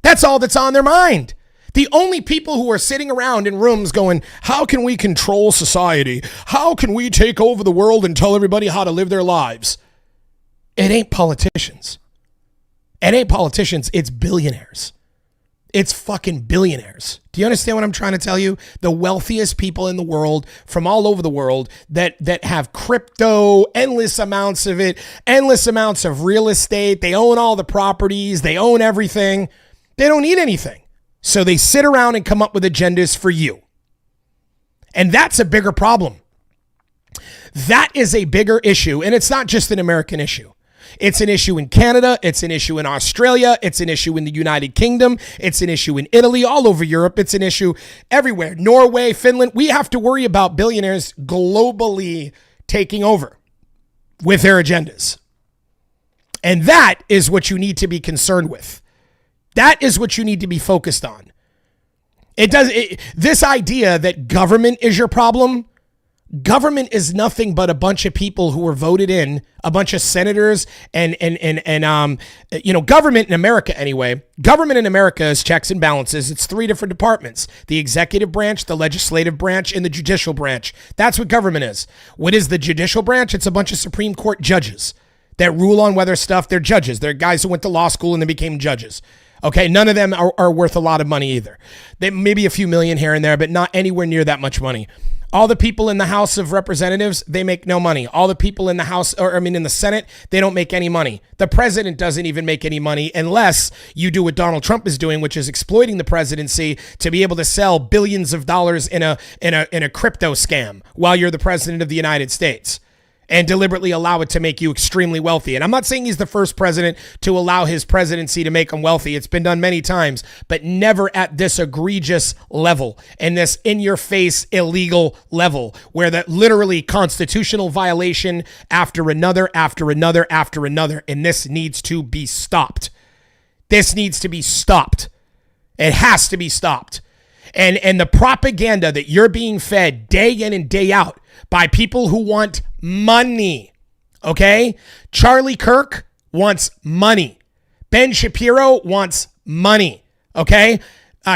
That's all that's on their mind. The only people who are sitting around in rooms going, how can we control society? How can we take over the world and tell everybody how to live their lives? It ain't politicians. It ain't politicians. It's billionaires. It's fucking billionaires. Do you understand what I'm trying to tell you? The wealthiest people in the world from all over the world that have crypto, endless amounts of it, endless amounts of real estate. They own all the properties. They own everything. They don't need anything. So they sit around and come up with agendas for you. And that's a bigger problem. That is a bigger issue. And it's not just an American issue. It's an issue in Canada. It's an issue in Australia. It's an issue in the United Kingdom. It's an issue in Italy, all over Europe. It's an issue everywhere. Norway, Finland. We have to worry about billionaires globally taking over with their agendas. And that is what you need to be concerned with. That is what you need to be focused on. This idea that government is your problem. Government is nothing but a bunch of people who were voted in, a bunch of senators and government in America anyway. Government in America is checks and balances. It's three different departments: the executive branch, the legislative branch, and the judicial branch. That's what government is. What is the judicial branch? It's a bunch of Supreme Court judges that rule on whether stuff. They're judges. They're guys who went to law school and then became judges. Okay, none of them are worth a lot of money either. They maybe a few million here and there, but not anywhere near that much money. All the people in the House of Representatives, they make no money. All the people in the in the Senate, they don't make any money. The president doesn't even make any money unless you do what Donald Trump is doing, which is exploiting the presidency to be able to sell billions of dollars in a crypto scam while you're the president of the United States, and deliberately allow it to make you extremely wealthy. And I'm not saying he's the first president to allow his presidency to make him wealthy. It's been done many times, but never at this egregious level and this in-your-face illegal level where that literally constitutional violation after another, after another, after another. And this needs to be stopped. This needs to be stopped. It has to be stopped. And the propaganda that you're being fed day in and day out by people who want money, okay? Charlie Kirk wants money. Ben Shapiro wants money, okay?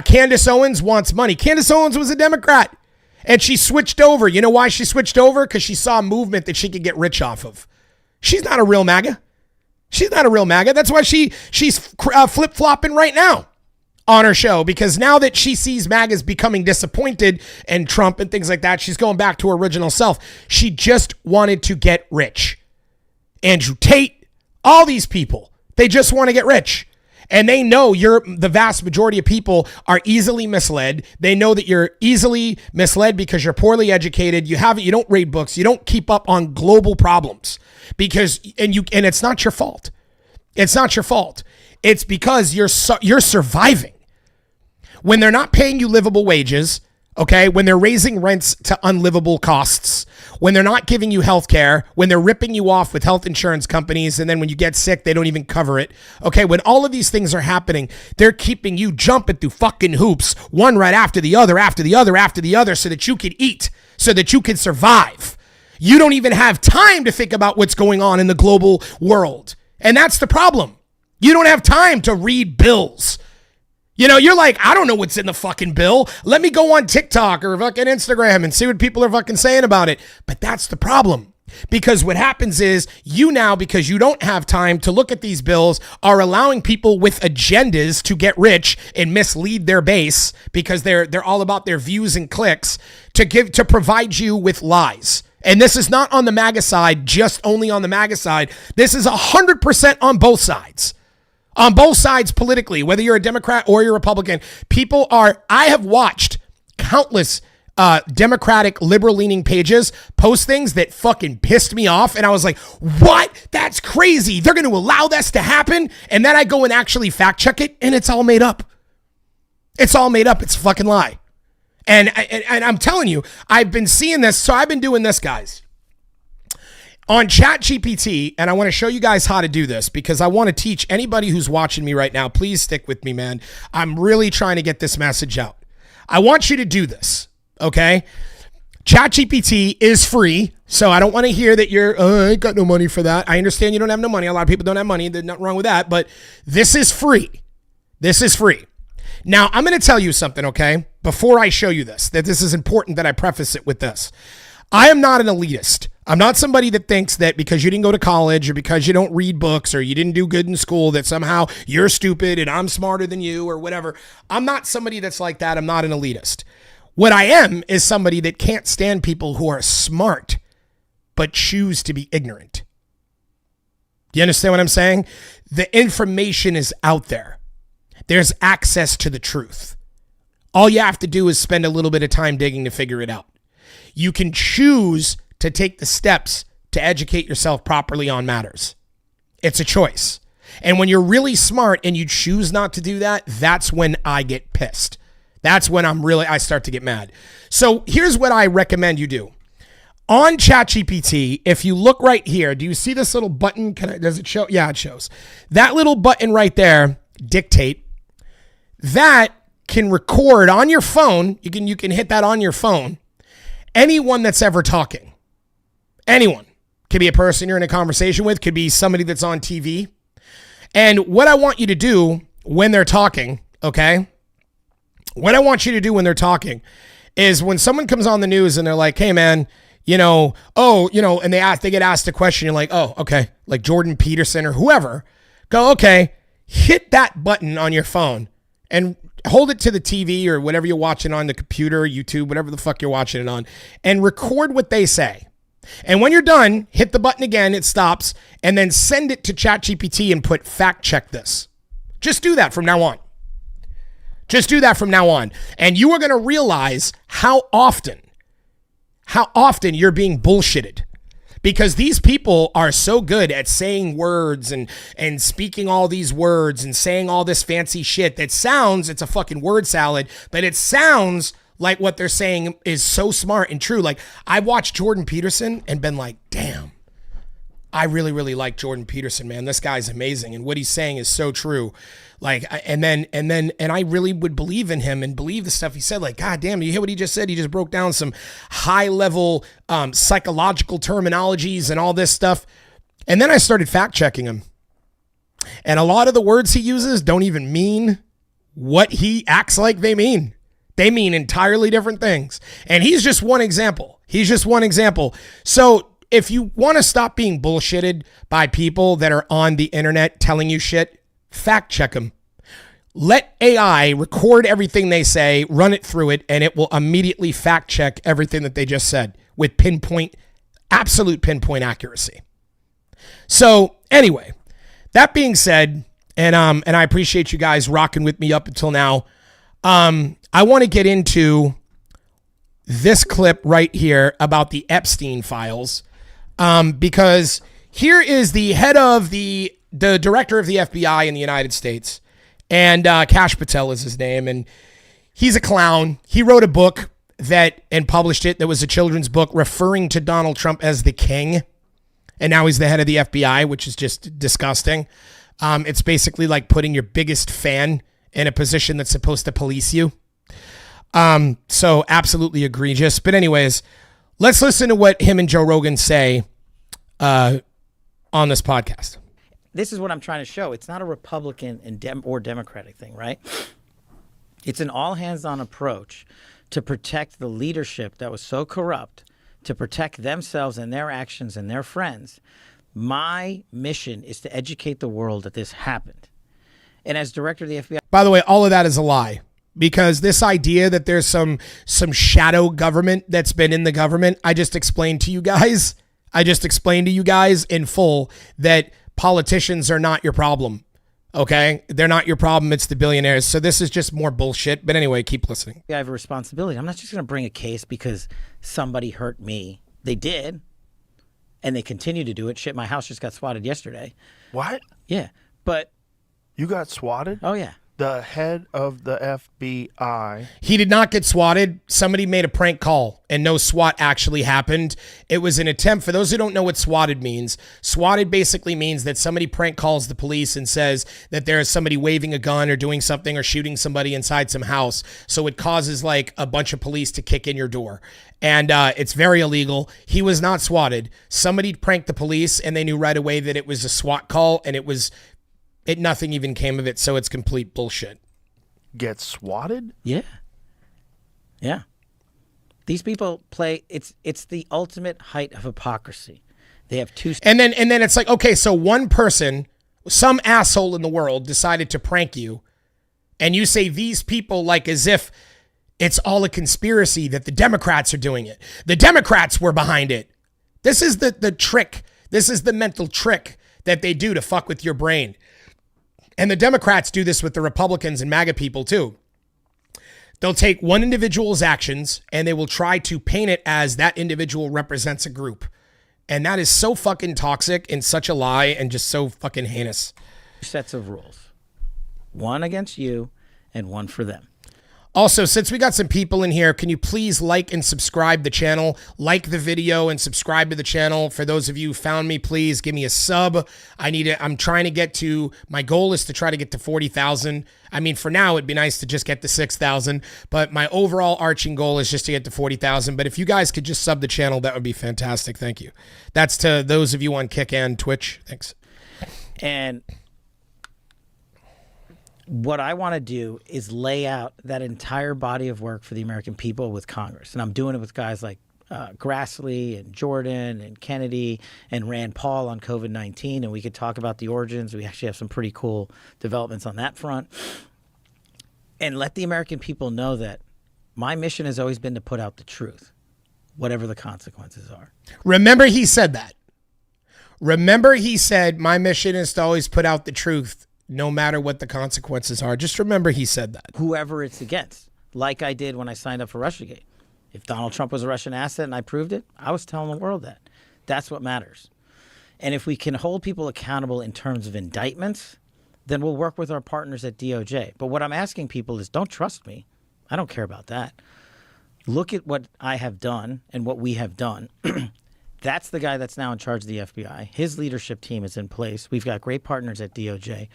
Candace Owens wants money. Candace Owens was a Democrat, and she switched over. You know why she switched over? Because she saw a movement that she could get rich off of. She's not a real MAGA. She's not a real MAGA. That's why she's flip-flopping right now on her show, because now that she sees MAGAs becoming disappointed and Trump and things like that, she's going back to her original self. She just wanted to get rich. Andrew Tate, all these people, they just want to get rich. And they know the vast majority of people are easily misled. They know that you're easily misled because you're poorly educated. You don't read books. You don't keep up on global problems and it's not your fault. It's not your fault. It's because you're surviving. When they're not paying you livable wages, okay, when they're raising rents to unlivable costs, when they're not giving you health care, when they're ripping you off with health insurance companies, and then when you get sick, they don't even cover it, okay, when all of these things are happening, they're keeping you jumping through fucking hoops, one right after the other, after the other, after the other, so that you can eat, so that you can survive. You don't even have time to think about what's going on in the global world. And that's the problem. You don't have time to read bills. You know, you're like, I don't know what's in the fucking bill. Let me go on TikTok or fucking Instagram and see what people are fucking saying about it. But that's the problem. Because what happens is you now, because you don't have time to look at these bills, are allowing people with agendas to get rich and mislead their base because they're all about their views and clicks to provide you with lies. And this is not on the MAGA side, just only on the MAGA side. This is 100% on both sides. On both sides politically, whether you're a Democrat or you're a Republican, I have watched countless Democratic liberal-leaning pages post things that fucking pissed me off. And I was like, what? That's crazy. They're going to allow this to happen? And then I go and actually fact check it, and it's all made up. It's all made up. It's a fucking lie. And I'm telling you, I've been seeing this. So I've been doing this, guys, on ChatGPT. And I want to show you guys how to do this because I want to teach anybody who's watching me right now. Please stick with me, man. I'm really trying to get this message out. I want you to do this. Okay. ChatGPT is free. So I don't want to hear that I ain't got no money for that. I understand you don't have no money. A lot of people don't have money. There's nothing wrong with that, but this is free. This is free. Now I'm going to tell you something. Okay. Before I show you this, that this is important that I preface it with this. I am not an elitist. I'm not somebody that thinks that because you didn't go to college or because you don't read books or you didn't do good in school that somehow you're stupid and I'm smarter than you or whatever. I'm not somebody that's like that. I'm not an elitist. What I am is somebody that can't stand people who are smart but choose to be ignorant. Do you understand what I'm saying? The information is out there. There's access to the truth. All you have to do is spend a little bit of time digging to figure it out. You can choose to take the steps to educate yourself properly on matters. It's a choice. And when you're really smart and you choose not to do that, that's when I get pissed. That's when I start to get mad. So here's what I recommend you do. On ChatGPT, if you look right here, do you see this little button? Does it show? Yeah, it shows. That little button right there, dictate, that can record on your phone. You can hit that on your phone. Anyone that's ever talking. Anyone. Could be a person you're in a conversation with, could be somebody that's on TV. And what I want you to do when they're talking, okay? What I want you to do when they're talking is when someone comes on the news and they're like, hey man, and they get asked a question, you're like, oh, okay. Like Jordan Peterson or whoever, go, okay, hit that button on your phone and hold it to the TV or whatever you're watching on the computer, YouTube, whatever the fuck you're watching it on, and record what they say. And when you're done, hit the button again, it stops, and then send it to ChatGPT and put fact check this. Just do that from now on. Just do that from now on. And you are going to realize how often you're being bullshitted. Because these people are so good at saying words and speaking all these words and saying all this fancy shit that sounds, it's a fucking word salad, but it sounds like what they're saying is so smart and true. Like I watched Jordan Peterson and been like, damn, I really, really like Jordan Peterson, man. This guy's amazing. And what he's saying is so true. Like, and I really would believe in him and believe the stuff he said. Like, God damn, you hear what he just said? He just broke down some high level psychological terminologies and all this stuff. And then I started fact checking him. And a lot of the words he uses don't even mean what he acts like they mean. They mean entirely different things. And he's just one example. So if you want to stop being bullshitted by people that are on the internet telling you shit, fact check them. Let AI record everything they say, run it through it, and it will immediately fact check everything that they just said with absolute pinpoint accuracy. So anyway, that being said, and I appreciate you guys rocking with me up until now. I want to get into this clip right here about the Epstein files, because here is the head of the director of the FBI in the United States, and Kash Patel is his name, and he's a clown. He wrote a book and published it that was a children's book referring to Donald Trump as the king, and now he's the head of the FBI, which is just disgusting. It's basically like putting your biggest fan in a position that's supposed to police you. So absolutely egregious. But anyways, let's listen to what him and Joe Rogan say on this podcast. This is what I'm trying to show. It's not a Republican or Democratic thing, right? It's an all-hands-on approach to protect the leadership that was so corrupt, to protect themselves and their actions and their friends. My mission is to educate the world that this happened. And as director of the FBI... By the way, all of that is a lie, because this idea that there's some shadow government that's been in the government, I just explained to you guys in full that politicians are not your problem. Okay? They're not your problem. It's the billionaires. So this is just more bullshit. But anyway, keep listening. I have a responsibility. I'm not just going to bring a case because somebody hurt me. They did. And they continue to do it. Shit, my house just got swatted yesterday. What? Yeah. But... You got swatted? Oh, yeah. The head of the FBI. He did not get swatted. Somebody made a prank call and no SWAT actually happened. It was an attempt. For those who don't know what swatted means, swatted basically means that somebody prank calls the police and says that there is somebody waving a gun or doing something or shooting somebody inside some house. So it causes like a bunch of police to kick in your door. And it's very illegal. He was not swatted. Somebody pranked the police and they knew right away that it was a SWAT call, and nothing even came of it, so it's complete bullshit. Get swatted? Yeah. Yeah. These people play, it's the ultimate height of hypocrisy. They have two... And then it's like, okay, so one person, some asshole in the world decided to prank you, and you say these people like as if it's all a conspiracy that the Democrats are doing it. The Democrats were behind it. This is the trick. This is the mental trick that they do to fuck with your brain. And the Democrats do this with the Republicans and MAGA people too. They'll take one individual's actions and they will try to paint it as that individual represents a group. And that is so fucking toxic and such a lie and just so fucking heinous. Sets of rules. One against you and one for them. Also, since we got some people in here, can you please like and subscribe the channel? Like the video and subscribe to the channel. For those of you who found me, please give me a sub. I'm trying to get to, my goal is to try to get to 40,000. I mean, for now, it'd be nice to just get to 6,000, but my overall arching goal is just to get to 40,000. But if you guys could just sub the channel, that would be fantastic. Thank you. That's to those of you on Kick and Twitch. Thanks. And what I want to do is lay out that entire body of work for the American people with Congress. And I'm doing it with guys like Grassley and Jordan and Kennedy and Rand Paul on COVID-19. And we could talk about the origins. We actually have some pretty cool developments on that front. And let the American people know that my mission has always been to put out the truth, whatever the consequences are. Remember, he said that. Remember, he said, my mission is to always put out the truth, no matter what the consequences are. Just remember he said that. Whoever it's against, like I did when I signed up for Russiagate. If Donald Trump was a Russian asset and I proved it, I was telling the world that. That's what matters. And if we can hold people accountable in terms of indictments, then we'll work with our partners at DOJ. But what I'm asking people is don't trust me. I don't care about that. Look at what I have done and what we have done. That's the guy that's now in charge of the FBI. His leadership team is in place. We've got great partners at DOJ.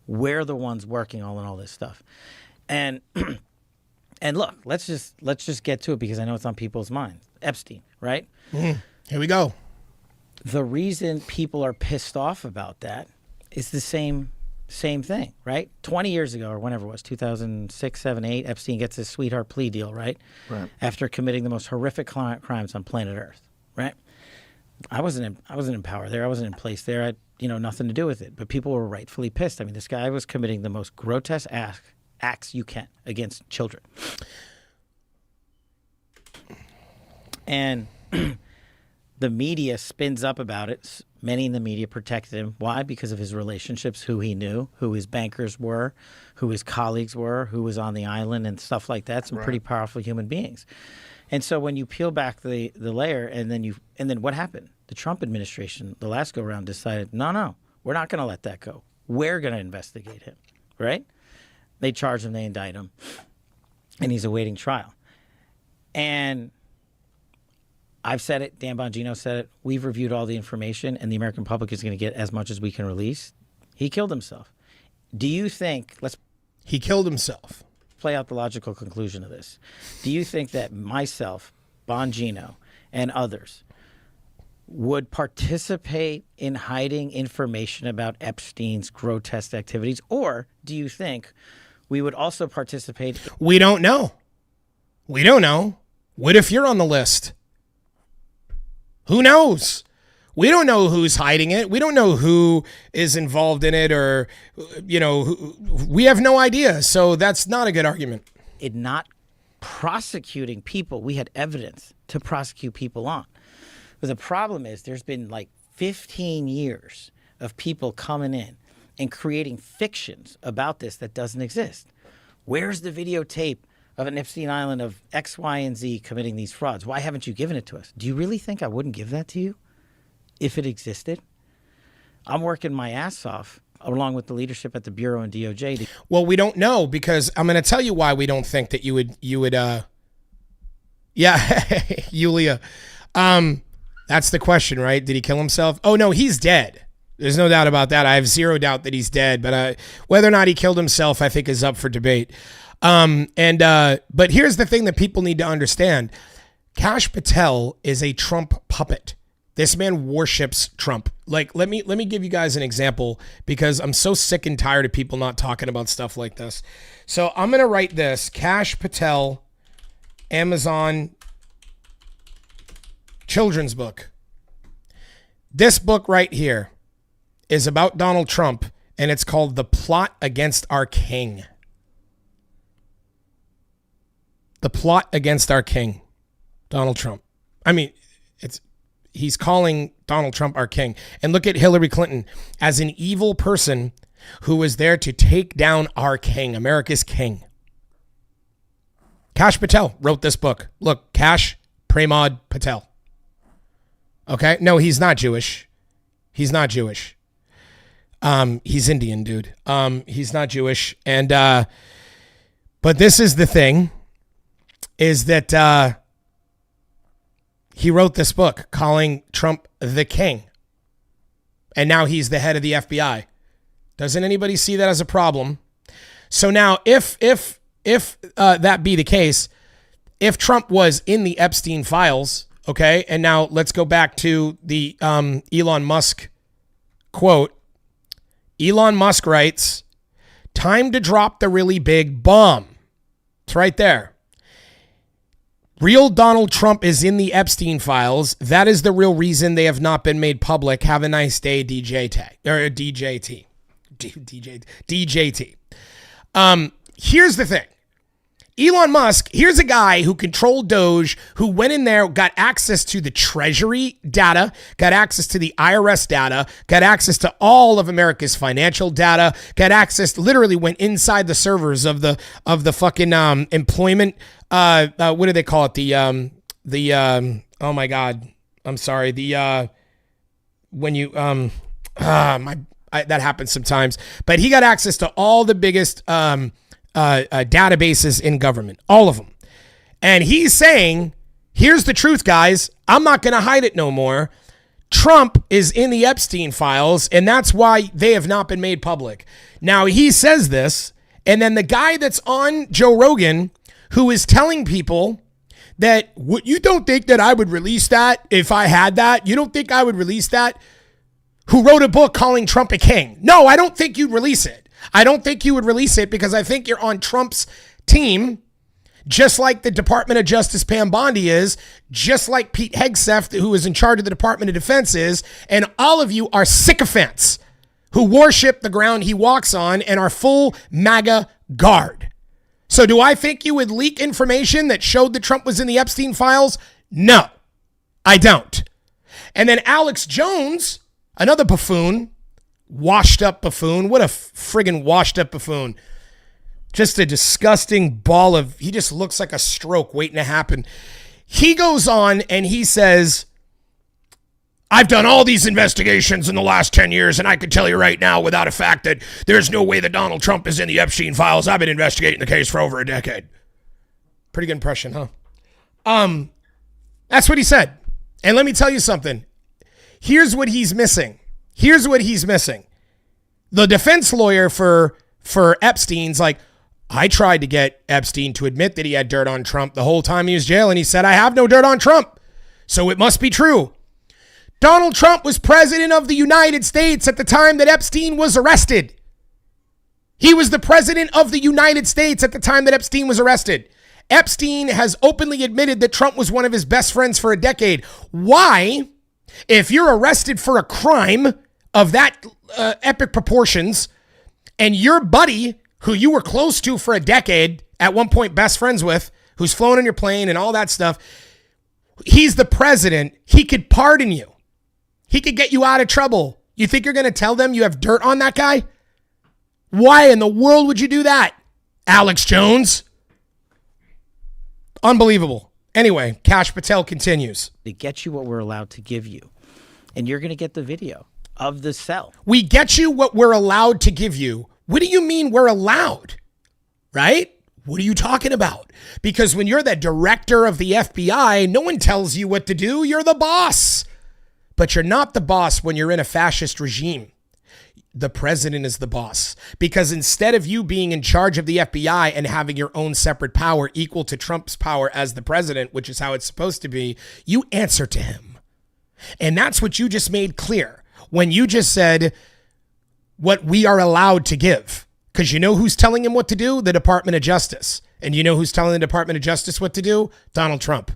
We're the ones working on all this stuff. And and look, let's just get to it because I know it's on people's minds. Epstein, right? Mm-hmm. Here we go. The reason people are pissed off about that is the same thing, right? 20 years ago or whenever it was, 2006, 7, 8, Epstein gets his sweetheart plea deal, right? Right. After committing the most horrific crimes on planet Earth, right? I wasn't in power there. I wasn't in place there. I had, nothing to do with it. But people were rightfully pissed. I mean, this guy was committing the most grotesque acts you can against children. And the media spins up about it. Many in the media protected him. Why? Because of his relationships, who he knew, who his bankers were, who his colleagues were, who was on the island and stuff like that. Some pretty powerful human beings. And so when you peel back the layer and then what happened? The Trump administration, the last go around, decided, no, we're not going to let that go. We're going to investigate him, right? They charge him, they indict him, and he's awaiting trial. And I've said it, Dan Bongino said it, we've reviewed all the information, and the American public is going to get as much as we can release. He killed himself. Do you think, he killed himself. Play out the logical conclusion of this. Do you think that myself, Bongino, and others would participate in hiding information about Epstein's grotesque activities? Or do you think we would also participate? We don't know. We don't know. What if you're on the list? Who knows? We don't know who's hiding it. We don't know who is involved in it, or, we have no idea. So that's not a good argument. It not prosecuting people, we had evidence to prosecute people on. But the problem is there's been like 15 years of people coming in and creating fictions about this that doesn't exist. Where's the videotape of an Epstein Island of X, Y, and Z committing these frauds? Why haven't you given it to us? Do you really think I wouldn't give that to you if it existed? I'm working my ass off along with the leadership at the Bureau and DOJ. Well, we don't know, because I'm going to tell you why we don't think that you would, Yulia. That's the question, right? Did he kill himself? Oh, no, he's dead. There's no doubt about that. I have zero doubt that he's dead, but whether or not he killed himself, I think is up for debate. But here's the thing that people need to understand. Kash Patel is a Trump puppet. This man worships Trump. Like, let me give you guys an example, because I'm so sick and tired of people not talking about stuff like this. So I'm going to write this: Kash Patel, Amazon children's book. This book right here is about Donald Trump, and it's called The Plot Against Our King. The Plot Against Our King, Donald Trump. I mean, he's calling Donald Trump our king. And look at Hillary Clinton as an evil person who was there to take down our king, America's king. Kash Patel wrote this book. Look, Kash Pramod Patel. Okay? No, he's not Jewish. He's not Jewish. He's Indian, dude. He's not Jewish. And, but this is the thing, is that, he wrote this book calling Trump the king. And now he's the head of the FBI. Doesn't anybody see that as a problem? So now if that be the case, if Trump was in the Epstein files, okay, and now let's go back to the Elon Musk quote. Elon Musk writes, "Time to drop the really big bomb." It's right there. Real Donald Trump is in the Epstein files. That is the real reason they have not been made public. Have a nice day, DJT. Here's the thing. Elon Musk, here's a guy who controlled Doge, who went in there, got access to the Treasury data, got access to the IRS data, got access to all of America's financial data, got access, literally went inside the servers of the fucking employment. What do they call it? Oh my God, I'm sorry. When you that happens sometimes. But he got access to all the biggest databases in government, all of them. And he's saying, here's the truth, guys. I'm not going to hide it no more. Trump is in the Epstein files, and that's why they have not been made public. Now, he says this, and then the guy that's on Joe Rogan, who is telling people that, you don't think that I would release that if I had that? You don't think I would release that? Who wrote a book calling Trump a king? No, I don't think you'd release it. I don't think you would release it because I think you're on Trump's team, just like the Department of Justice Pam Bondi is, just like Pete Hegseth, who is in charge of the Department of Defense is, and all of you are sycophants who worship the ground he walks on and are full MAGA guard. So do I think you would leak information that showed that Trump was in the Epstein files? No, I don't. And then Alex Jones, another buffoon, washed up buffoon. What a friggin' washed up buffoon. Just a disgusting ball of, he just looks like a stroke waiting to happen. He goes on and he says, I've done all these investigations in the last 10 years, and I can tell you right now without a fact that there's no way that Donald Trump is in the Epstein files. I've been investigating the case for over a decade. Pretty good impression, huh? That's what he said. And let me tell you something. Here's what he's missing. The defense lawyer for Epstein's like, I tried to get Epstein to admit that he had dirt on Trump the whole time he was in jail, and he said, I have no dirt on Trump, so it must be true. Donald Trump was president of the United States at the time that Epstein was arrested. He was the president of the United States at the time that Epstein was arrested. Epstein has openly admitted that Trump was one of his best friends for a decade. Why If you're arrested for a crime of that epic proportions, and your buddy, who you were close to for a decade, at one point best friends with, who's flown on your plane and all that stuff, he's the president, he could pardon you. He could get you out of trouble. You think you're going to tell them you have dirt on that guy? Why in the world would you do that, Alex Jones? Unbelievable. Anyway, Kash Patel continues. To get you what we're allowed to give you. And you're going to get the video of the cell. We get you what we're allowed to give you. What do you mean we're allowed? Right? What are you talking about? Because when you're the director of the FBI, no one tells you what to do. You're the boss. But you're not the boss when you're in a fascist regime. The president is the boss. Because instead of you being in charge of the FBI and having your own separate power equal to Trump's power as the president, which is how it's supposed to be, you answer to him. And that's what you just made clear when you just said what we are allowed to give. Because you know who's telling him what to do? The Department of Justice. And you know who's telling the Department of Justice what to do? Donald Trump.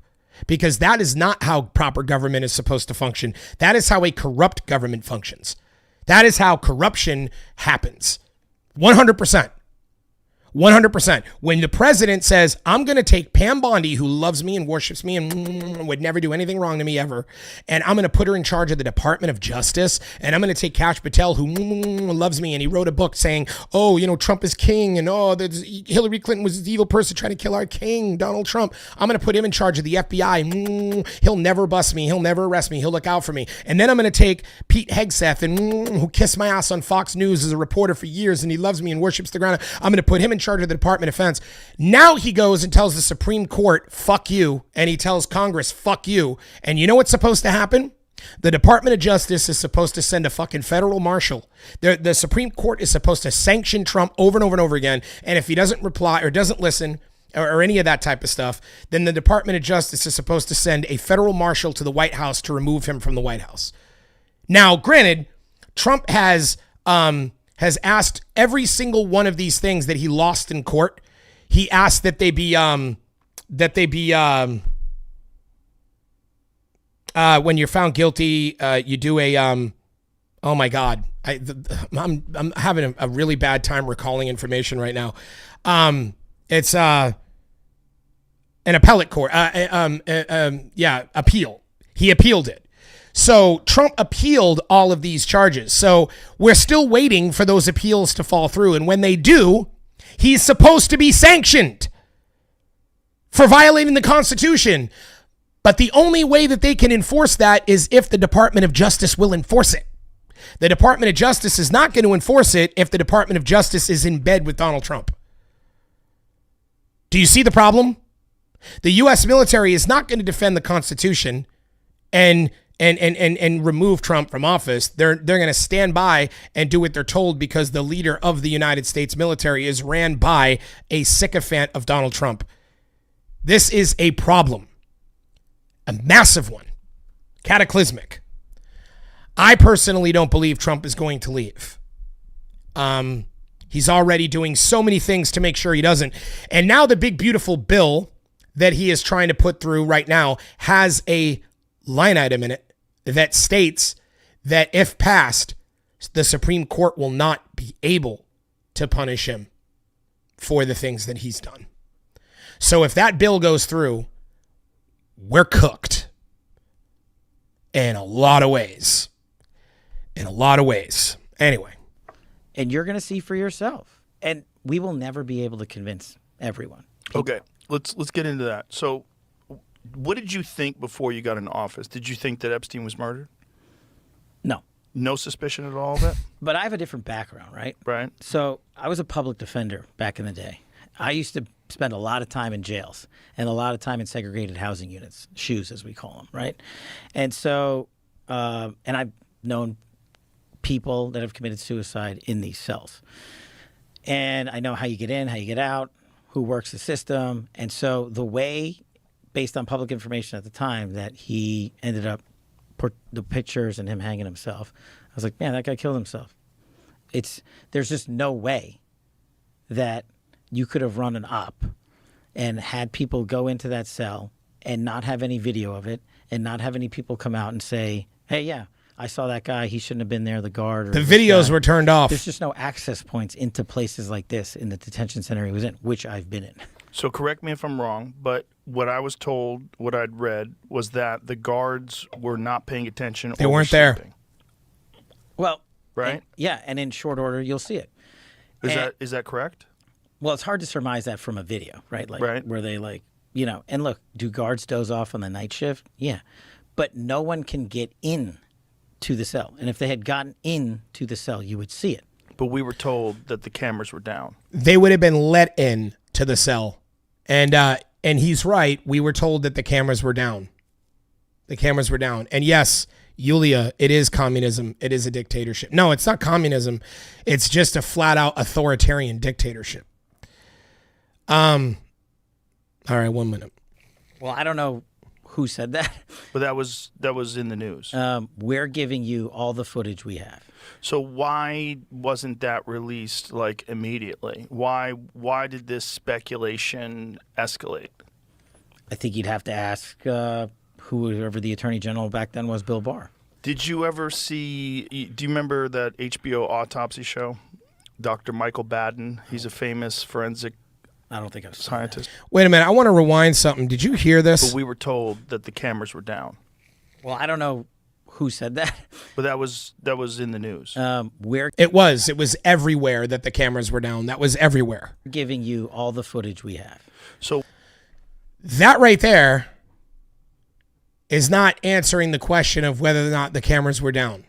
Because that is not how proper government is supposed to function. That is how a corrupt government functions. That is how corruption happens. 100%. 100%. When the president says, I'm going to take Pam Bondi, who loves me and worships me and would never do anything wrong to me ever, and I'm going to put her in charge of the Department of Justice, and I'm going to take Kash Patel, who loves me, and he wrote a book saying, oh, you know, Trump is king, and oh, Hillary Clinton was the evil person trying to kill our king, Donald Trump. I'm going to put him in charge of the FBI. He'll never bust me. He'll never arrest me. He'll look out for me. And then I'm going to take Pete Hegseth, and who kissed my ass on Fox News as a reporter for years, and he loves me and worships the ground. I'm going to put him in charge of the Department of Defense. Now he goes and tells the Supreme Court, fuck you, and he tells Congress, fuck you. And you know what's supposed to happen? The Department of Justice is supposed to send a fucking federal marshal. The Supreme Court is supposed to sanction Trump over and over and over again. And if he doesn't reply or doesn't listen or any of that type of stuff, then the Department of Justice is supposed to send a federal marshal to the White House to remove him from the White House. Now, granted, Trump has asked every single one of these things that he lost in court. He asked that they be when you're found guilty, you do a oh my God, I'm having a really bad time recalling information right now. It's an appellate court. Appeal. He appealed it. So Trump appealed all of these charges. So we're still waiting for those appeals to fall through. And when they do, he's supposed to be sanctioned for violating the Constitution. But the only way that they can enforce that is if the Department of Justice will enforce it. The Department of Justice is not going to enforce it if the Department of Justice is in bed with Donald Trump. Do you see the problem? The U.S. military is not going to defend the Constitution and remove Trump from office. They're going to stand by and do what they're told because the leader of the United States military is ran by a sycophant of Donald Trump. This is a problem, a massive one, cataclysmic. I personally don't believe Trump is going to leave. He's already doing so many things to make sure he doesn't. And now the big, beautiful bill that he is trying to put through right now has a line item in it that states that if passed, the Supreme Court will not be able to punish him for the things that he's done. So if that bill goes through, we're cooked in a lot of ways. In a lot of ways. Anyway. And you're going to see for yourself. And we will never be able to convince everyone. Okay, let's get into that. So what did you think before you got in office? Did you think that Epstein was murdered? No. No suspicion at all of it? But I have a different background, right? Right. So I was a public defender back in the day. I used to spend a lot of time in jails and a lot of time in segregated housing units, SHUs as we call them, right? And so, and I've known people that have committed suicide in these cells. And I know how you get in, how you get out, who works the system. And so the way, based on public information at the time, that he ended up, the pictures and him hanging himself, I was like, man, that guy killed himself. There's just no way that you could have run an op and had people go into that cell and not have any video of it and not have any people come out and say Hey, yeah, I saw that guy. He shouldn't have been there. The guard. Or The this videos guy. were turned off. There's just no access points into places like this in the detention center he was in, which I've been in. So correct me if I'm wrong, but what I was told, what I'd read, was that the guards were not paying attention. They or weren't were there. sleeping. Well, Right? and- yeah, and in short order, you'll see it. Is that correct? Well, it's hard to surmise that from a video, right? Like, Right. where they and look, do guards doze off on the night shift? Yeah. But no one can get in to the cell. And if they had gotten in to the cell, you would see it. But we were told that the cameras were down. They would have been let in to the cell. And he's right. We were told that the cameras were down. The cameras were down. And yes, Yulia, it is communism. It is a dictatorship. No, it's not communism. It's just a flat out authoritarian dictatorship. All right, 1 minute. Well, I don't know who said that. But that was in the news. We're giving you all the footage we have. So why wasn't that released like immediately? Why did this speculation escalate? I think you'd have to ask whoever the attorney general back then was, Bill Barr. Did you ever see? Do you remember that HBO autopsy show? Dr. Michael Baden. He's a famous forensic I don't think I've seen scientist. Wait a minute. I want to rewind something. Did you hear this? But we were told that the cameras were down. that. Well, I don't know who said that. But that was in the news. We're It was everywhere that the cameras were down. That was everywhere. giving you all the footage we have. So That right there is not answering the question of whether or not the cameras were down.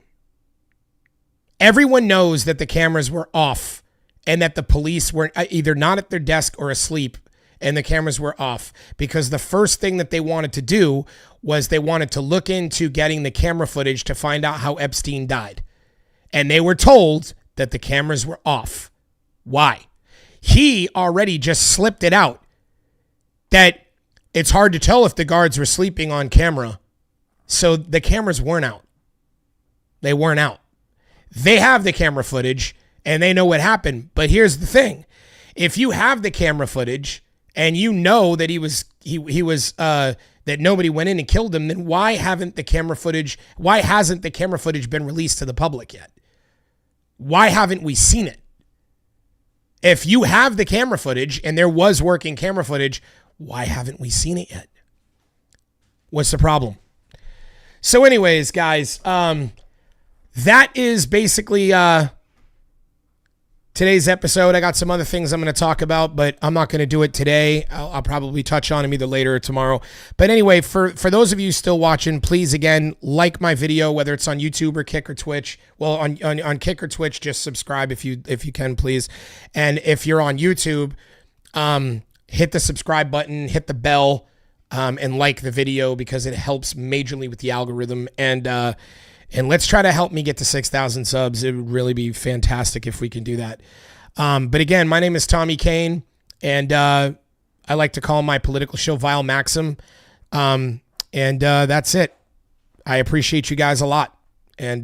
Everyone knows that the cameras were off and that the police were either not at their desk or asleep and the cameras were off, because the first thing that they wanted to do was they wanted to look into getting the camera footage to find out how Epstein died. And they were told that the cameras were off. Why? He already just slipped it out that it's hard to tell if the guards were sleeping on camera. So the cameras weren't out. They weren't out. They have the camera footage and they know what happened. But here's the thing. If you have the camera footage and you know that he was that nobody went in and killed him, then why hasn't the camera footage been released to the public yet? Why haven't we seen it? If you have the camera footage and there was working camera footage, why haven't we seen it yet? What's the problem? So anyways, guys, that is basically today's episode. I got some other things I'm going to talk about, but I'm not going to do it today. I'll probably touch on them either later or tomorrow. But anyway, for those of you still watching, please, again, like my video, whether it's on YouTube or Kick or Twitch. Well, on Kick or Twitch, just subscribe if you can, please. And if you're on YouTube, hit the subscribe button, hit the bell, and like the video, because it helps majorly with the algorithm. And let's try to help me get to 6,000 subs. It would really be fantastic if we can do that. But again, my name is Tommy Kane, and I like to call my political show Vile Maxim. And that's it. I appreciate you guys a lot. And